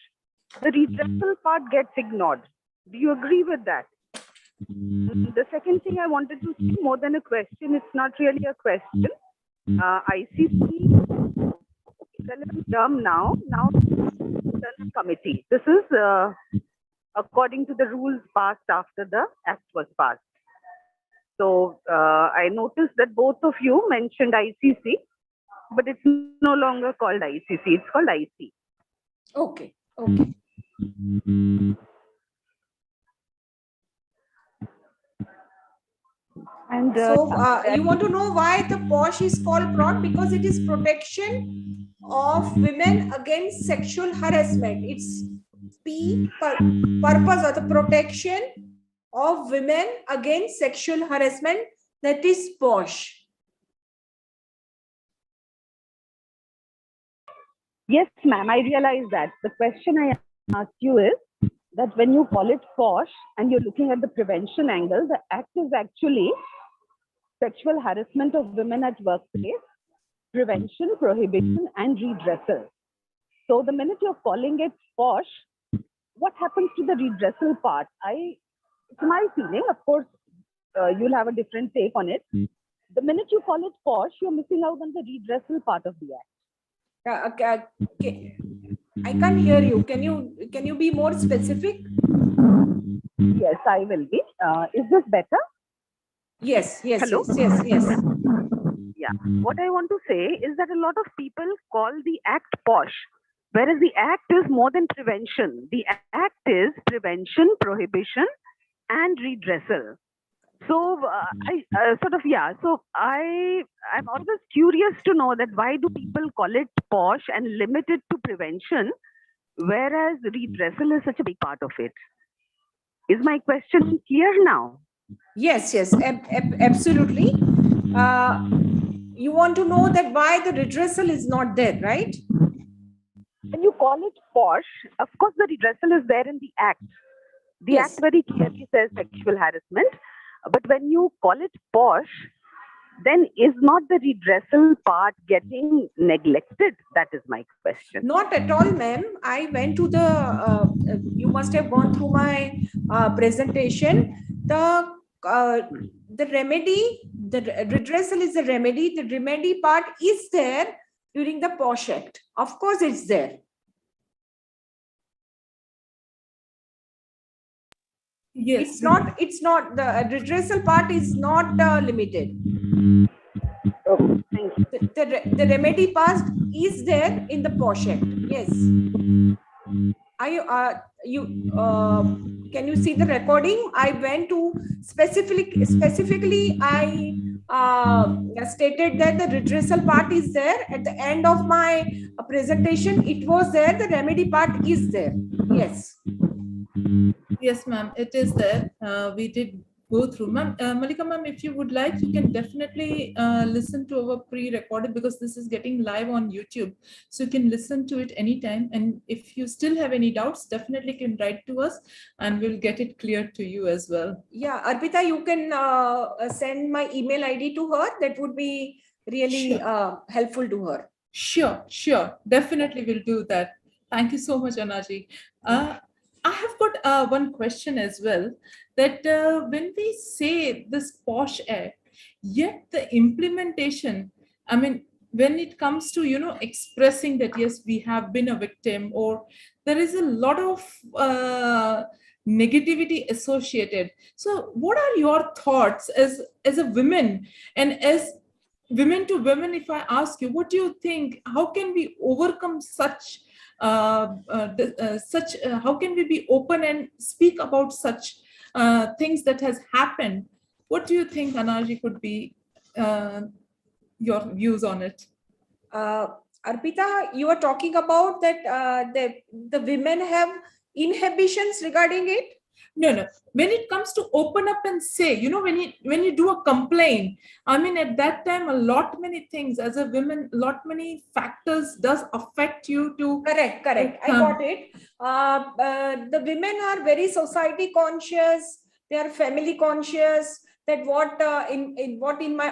S8: the redressal part gets ignored. Do you agree with that? The second thing I wanted to see, more than a question, it's not really a question. ICC relevant term now internal committee. This is according to the rules passed after the act was passed. So I noticed that both of you mentioned ICC, but it's no longer called ICC. It's called IC.
S6: Okay.
S8: And
S6: so you want to know why the POSH is called PROT? Because it is protection of women against sexual harassment. It's purpose, or the protection of women against sexual harassment. That is POSH.
S8: Yes, ma'am, I realize that. The question I asked you is that when you call it POSH and you're looking at the prevention angle, the act is actually sexual harassment of women at workplace, prevention, prohibition, and redressal. So the minute you're calling it POSH, what happens to the redressal part? It's my feeling, of course, you'll have a different take on it. The minute you call it POSH, you're missing out on the redressal part of the act.
S6: I can't hear you. Can you be more specific?
S8: Yes, I will be. Is this better?
S6: Yes.
S8: Hello?
S6: Yes.
S8: Yeah. What I want to say is that a lot of people call the act POSH, whereas the act is more than prevention. The act is prevention, prohibition, and redressal. So I'm always curious to know that why do people call it POSH and limit it to prevention, whereas redressal is such a big part of it. Is my question clear now?
S6: Yes, absolutely. You want to know that why the redressal is not there, right?
S8: When you call it POSH, of course the redressal is there in the act. The act very clearly says sexual harassment. But when you call it POSH, then is not the redressal part getting neglected? That is my question.
S6: Not at all, ma'am. I went to you must have gone through my presentation. The remedy, the redressal is the remedy. The remedy part is there during the POSH Act. Of course, it's there.
S4: Yes.
S6: It's not the redressal part is not limited.
S8: Oh, thank you.
S6: The remedy part is there in the POSH Act. Yes. can you see the recording? I went to specifically I stated that the redressal part is there at the end of my presentation. It was there. The remedy part is there. Yes.
S4: Yes, ma'am, it is there. We did go through. Ma'am, Malika ma'am, if you would like, you can definitely listen to our pre-recorded, because this is getting live on YouTube. So you can listen to it anytime. And if you still have any doubts, definitely can write to us and we'll get it clear to you as well.
S6: Yeah, Arpita, you can send my email ID to her. That would be really helpful to her.
S4: Sure. Definitely will do that. Thank you so much, Anaji. I have got one question as well, that when we say this POSH Act, yet the implementation, I mean, when it comes to, expressing that, yes, we have been a victim, or there is a lot of negativity associated. So what are your thoughts as a woman, and as women to women, if I ask you, what do you think, how can we overcome such how can we be open and speak about such things that has happened? What do you think, Anaji, could be your views on it?
S6: Arpita, you are talking about that the women have inhibitions regarding it?
S4: No. When it comes to open up and say, when you do a complaint, I mean, at that time, a lot many things as a woman, lot many factors does affect you to.
S6: Correct. I got it. The women are very society conscious. They are family conscious. That what in my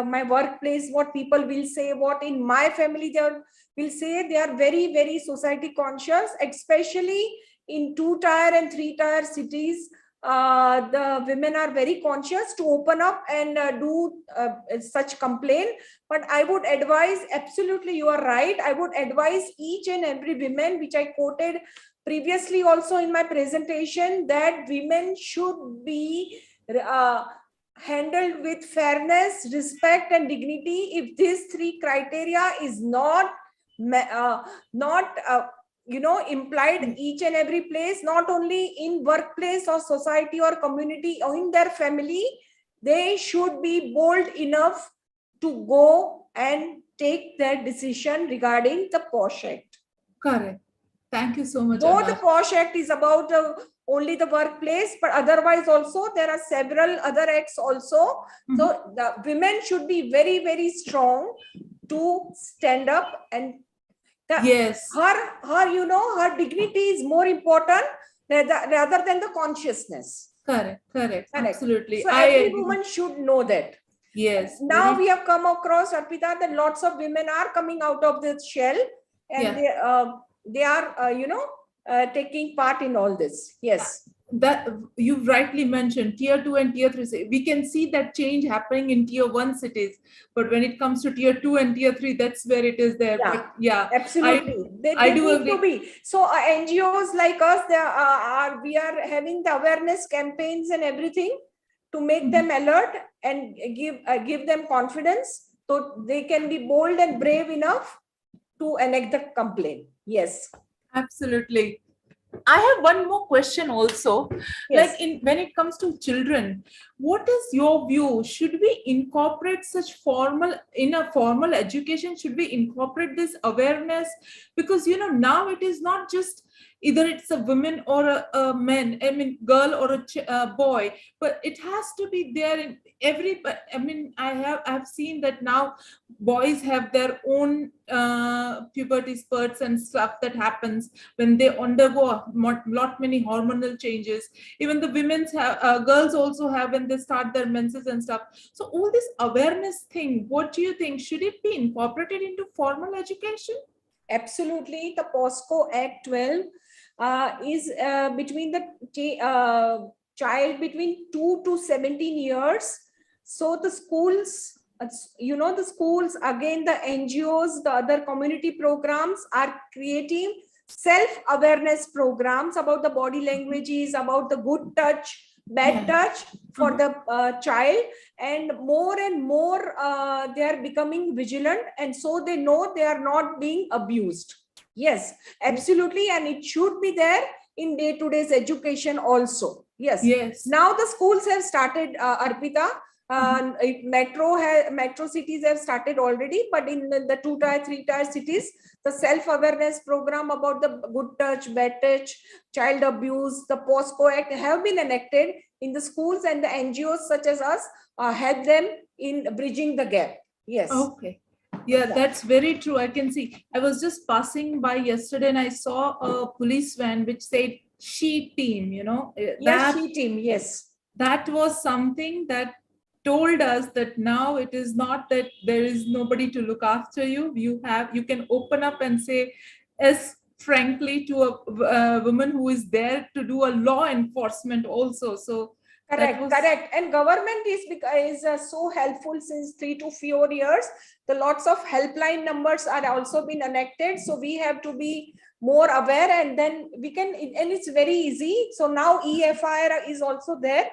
S6: my workplace, what people will say, what in my family they will say. They are very, very society conscious, especially in 2-tier and 3-tier cities. The women are very conscious to open up and do such complaint. But I would advise, absolutely, you are right. I would advise each and every woman, which I quoted previously also in my presentation, that women should be handled with fairness, respect, and dignity. If these 3 criteria is not implied each and every place, not only in workplace or society or community or in their family, they should be bold enough to go and take their decision regarding the POSH Act.
S4: Correct. Thank you so much.
S6: Though the POSH Act is about only the workplace, but otherwise also there are several other acts also. Mm-hmm. So the women should be very, very strong to stand up, and
S4: yes,
S6: her dignity is more important rather than the consciousness.
S4: Correct. Absolutely.
S6: So every woman should know that.
S4: Yes.
S6: Now we have come across, Arpita, that lots of women are coming out of this shell, and they are taking part in all this. Yes.
S4: That you've rightly mentioned, tier 2 and tier 3, we can see that change happening in tier 1 cities, but when it comes to tier 2 and tier 3, that's where it is there.
S6: Yeah, absolutely. I do agree. To be. So NGOs like us, we are having the awareness campaigns and everything to make them alert and give them confidence, so they can be bold and brave enough to enact the complaint. Yes,
S4: absolutely. I have one more question also. Yes. Like when it comes to children, what is your view? Should we incorporate such formal education? Should we incorporate this awareness? Because now it is not just either it's a woman or a man, girl or a boy, but it has to be there in every. I have seen that now boys have their own puberty spurts and stuff that happens when they undergo a lot many hormonal changes. Even the women's girls also have when they start their menses and stuff. So all this awareness thing, what do you think? Should it be incorporated into formal education?
S6: Absolutely. The POSCO Act 12 is between the child between 2 to 17 years. So the schools, the schools, again, the NGOs, the other community programs are creating self-awareness programs about the body languages, about the good touch, bad touch for the child, and more they are becoming vigilant, and so they know they are not being abused. Yes, absolutely. And it should be there in day-to-day education also. Yes.
S4: Yes.
S6: Now the schools have started, Arpita. Metro cities have started already, but in the 2-tier, 3-tier cities, the self-awareness program about the good touch, bad touch, child abuse, the POSCO Act have been enacted in the schools, and the NGOs such as us help them in bridging the gap. Yes.
S4: Okay. Yeah, that's very true. I can see. I was just passing by yesterday and I saw a police van which said she team, you know.
S6: Yes, she team, yes.
S4: That was something that told us that now it is not that there is nobody to look after you. You can open up and say, yes, frankly, to a woman who is there to do a law enforcement also. So
S6: correct. And government is so helpful since 3 to 4 years. The lots of helpline numbers are also been enacted. So we have to be more aware, and then we can, and it's very easy. So now EFIR is also there.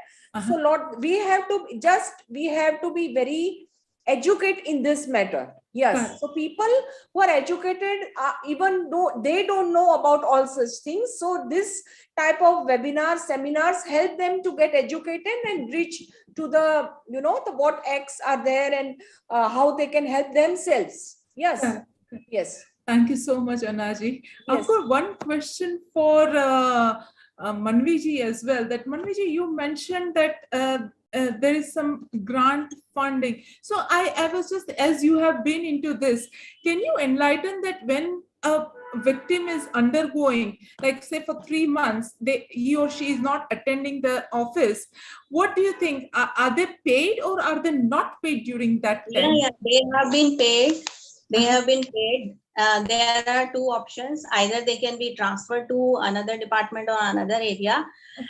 S6: So we have to be very educated in this matter. Yes. So people who are educated, even though they don't know about all such things, so this type of webinars, seminars help them to get educated and reach to the, the what acts are there and how they can help themselves. Yes. Yes.
S4: Thank you so much, Anaji. I've got one question for Manviji as well. That Manviji, you mentioned that there is some grant funding. So I was just, as you have been into this, can you enlighten that when a victim is undergoing, like say for 3 months, he or she is not attending the office, what do you think? Are they paid or are they not paid during that time?
S7: Yeah, they have been paid. They have been paid. There are two options. Either they can be transferred to another department or another area,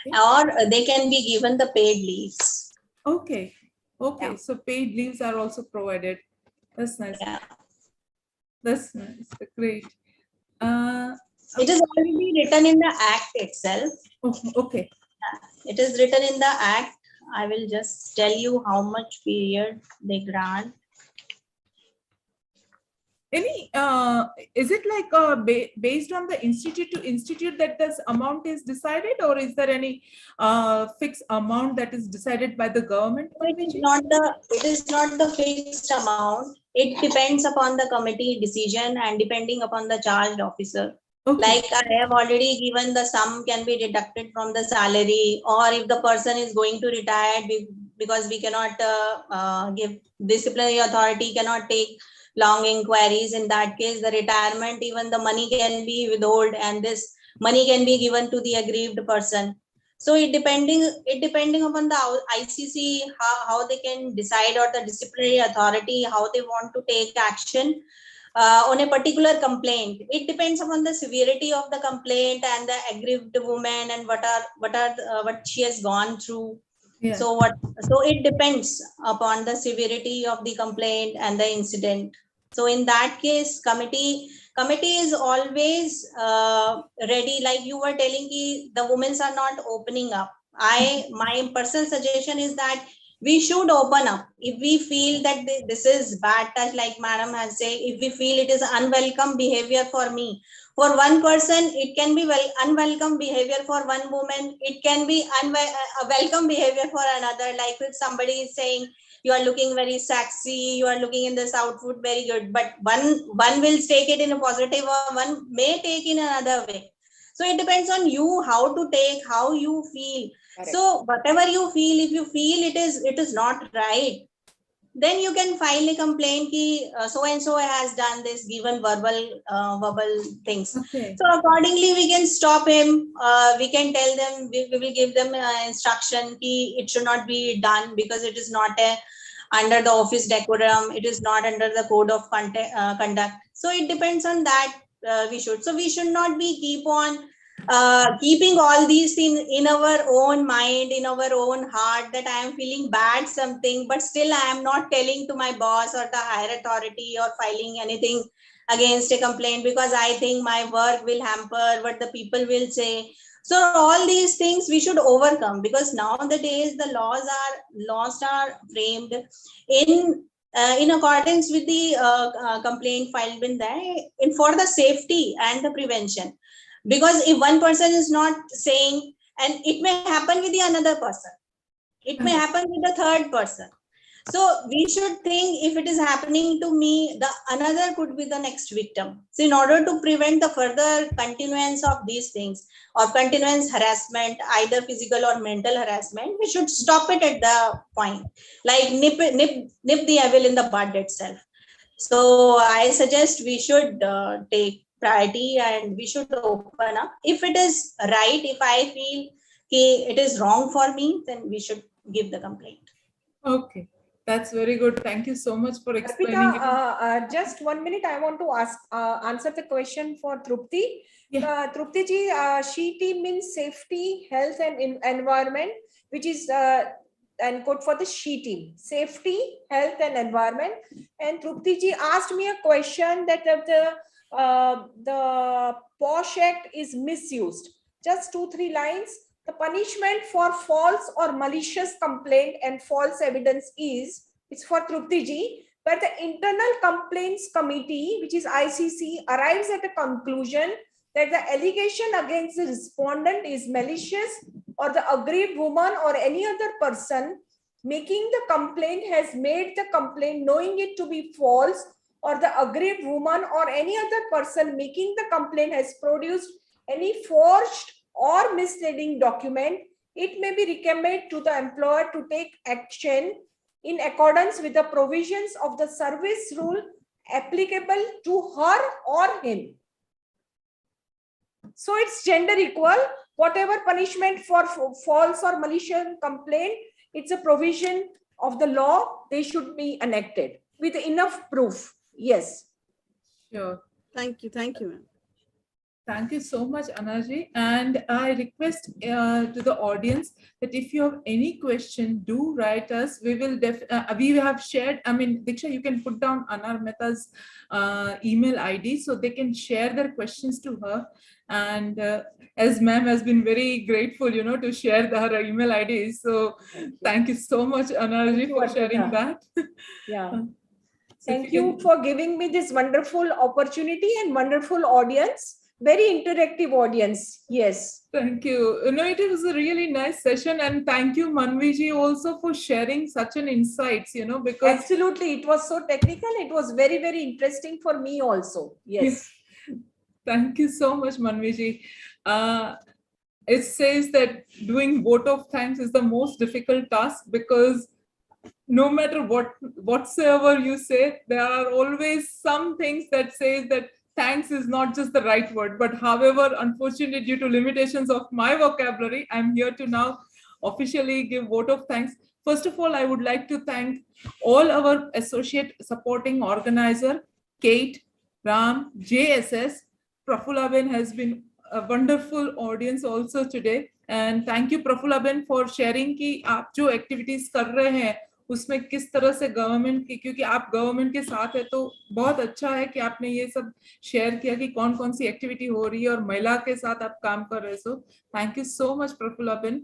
S7: or they can be given the paid leaves.
S4: Okay. Yeah. So paid leaves are also provided. That's nice.
S7: Yeah.
S4: That's nice. Great.
S7: It is already written in the Act itself.
S4: Oh, okay.
S7: It is written in the Act. I will just tell you how much period they grant.
S4: Any is it like based on the institute to institute that this amount is decided, or is there any fixed amount that is decided by the government?
S7: It is not the fixed amount. It depends upon the committee decision and depending upon the charged officer. Like I have already given, the sum can be deducted from the salary, or if the person is going to retire, because we cannot give, disciplinary authority cannot take long inquiries. In that case, the retirement, even the money can be withheld, and this money can be given to the aggrieved person. So it depending upon the ICC how they can decide, or the disciplinary authority how they want to take action on a particular complaint. It depends upon the severity of the complaint and the aggrieved woman and what she has gone through. Yeah. So it depends upon the severity of the complaint and the incident. So in that case, committee is always ready. Like you were telling me, the women are not opening up. My personal suggestion is that we should open up. If we feel that this is bad touch, like madam has said, if we feel it is unwelcome behavior for me, for one person, it can be unwelcome behavior for one woman. It can be a welcome behavior for another. Like if somebody is saying, you are looking very sexy, you are looking in this outfit very good, but one will take it in a positive, or one may take in another way. So it depends on you how to take, how you feel. Correct. So whatever you feel, if you feel it is not right, then you can file a complaint ki so and so has done this, given verbal things. Okay. So accordingly we can stop him. We can tell them, we will give them instruction ki it should not be done, because it is not under the office decorum, it is not under the code of conduct. So it depends on that. We should not be keeping all these things in our own mind, in our own heart, that I am feeling bad something, but still I am not telling to my boss or the higher authority or filing anything against a complaint, because I think my work will hamper, what the people will say. So all these things we should overcome, because nowadays the laws are framed in in accordance with the complaint filed with that, and for the safety and the prevention. Because if one person is not saying, and it may happen with the another person, it may happen with the third person. So we should think, if it is happening to me, the another could be the next victim. So in order to prevent the further continuance of these things, or continuance harassment, either physical or mental harassment, we should stop it at the point, like nip the evil in the bud itself. So I suggest we should take priority and we should open up. If it is right, if I feel it is wrong for me, then we should give the complaint.
S4: Okay, that's very good. Thank you so much for explaining it.
S6: Just 1 minute. I want to answer the question for Trupti.
S4: Yeah.
S6: Trupti ji, she team means safety, health, and environment, which is and code for the she team: safety, health, and environment. And Trupti ji asked me a question that the POSCO Act is misused. Just 2-3 lines. The punishment for false or malicious complaint and false evidence is, it's for Trupti ji, where the Internal Complaints Committee, which is ICC, arrives at a conclusion that the allegation against the respondent is malicious, or the aggrieved woman or any other person making the complaint has made the complaint knowing it to be false, or the aggrieved woman or any other person making the complaint has produced any forged or misleading document, it may be recommended to the employer to take action in accordance with the provisions of the service rule applicable to her or him. So it's gender equal. Whatever punishment for false or malicious complaint, it's a provision of the law. They should be enacted with enough proof. Yes.
S4: Sure.
S2: Thank you, ma'am.
S4: Thank you so much, Anaji. And I request to the audience that if you have any question, do write us. We will we have shared, I mean, Diksha, you can put down Anar Mehta's email ID so they can share their questions to her. And as ma'am has been very grateful, to share her email ID. So thank you so much, Anarji, for sharing that.
S6: Yeah. Thank you for giving me this wonderful opportunity and wonderful audience. Very interactive audience. Yes.
S4: Thank you. It was a really nice session, and thank you, Manviji, also for sharing such an insights, because
S6: absolutely, it was so technical. It was very, very interesting for me also. Yes.
S4: Thank you so much, Manviji. It says that doing vote of thanks is the most difficult task, because no matter whatsoever you say, there are always some things that says that thanks is not just the right word. But however, unfortunately, due to limitations of my vocabulary, I'm here to now officially give vote of thanks. First of all, I would like to thank all our associate supporting organizer, Kate, Ram, JSS. Prafulaben has been a wonderful audience also today. And thank you, Prafulaben, for sharing कि आप जो activities कर रहे हैं उसमें किस तरह से गवर्नमेंट की, क्योंकि आप गवर्नमेंट के साथ है तो बहुत अच्छा है कि आपने ये सब शेयर किया कि कौन कौन सी एक्टिविटी हो रही है और महिला के साथ आप काम कर रहे हैं. So thank you so much Prafullaben.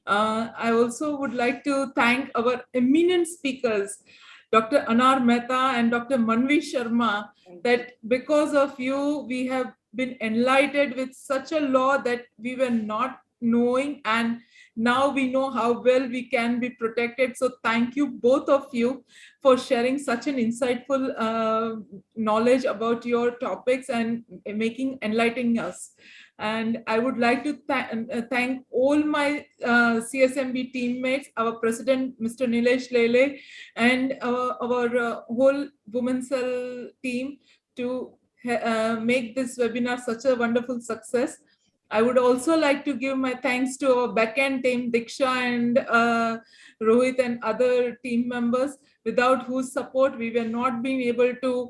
S4: I also would like to thank our eminent speakers, Dr. Anar Mehta and Dr. Manvi Sharma, that because of you, we have been enlightened with such a law that we were not knowing, and now we know how well we can be protected. So thank you, both of you, for sharing such an insightful knowledge about your topics and enlightening us. And I would like to thank all my CSMB teammates, our president, Mr. Nilesh Lele, and our whole Women's Cell team to make this webinar such a wonderful success. I would also like to give my thanks to our backend team, Diksha and Rohit and other team members, without whose support we were not being able to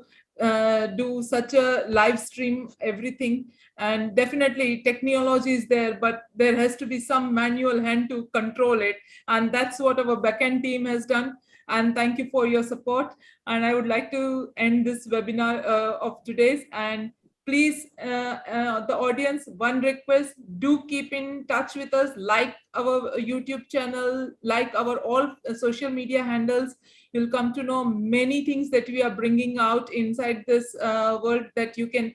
S4: do such a live stream everything. And definitely technology is there, but there has to be some manual hand to control it. And that's what our backend team has done. And thank you for your support. And I would like to end this webinar of today's and please, the audience, one request, do keep in touch with us, like our YouTube channel, like our all social media handles. You'll come to know many things that we are bringing out inside this world that you can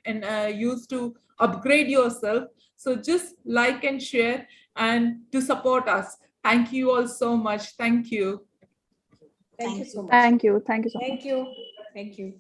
S4: use to upgrade yourself. So just like and share and to support us. Thank you all so much. Thank you.
S6: Thank you so much.
S1: Thank you. Thank you so much.
S6: Thank you. Thank you.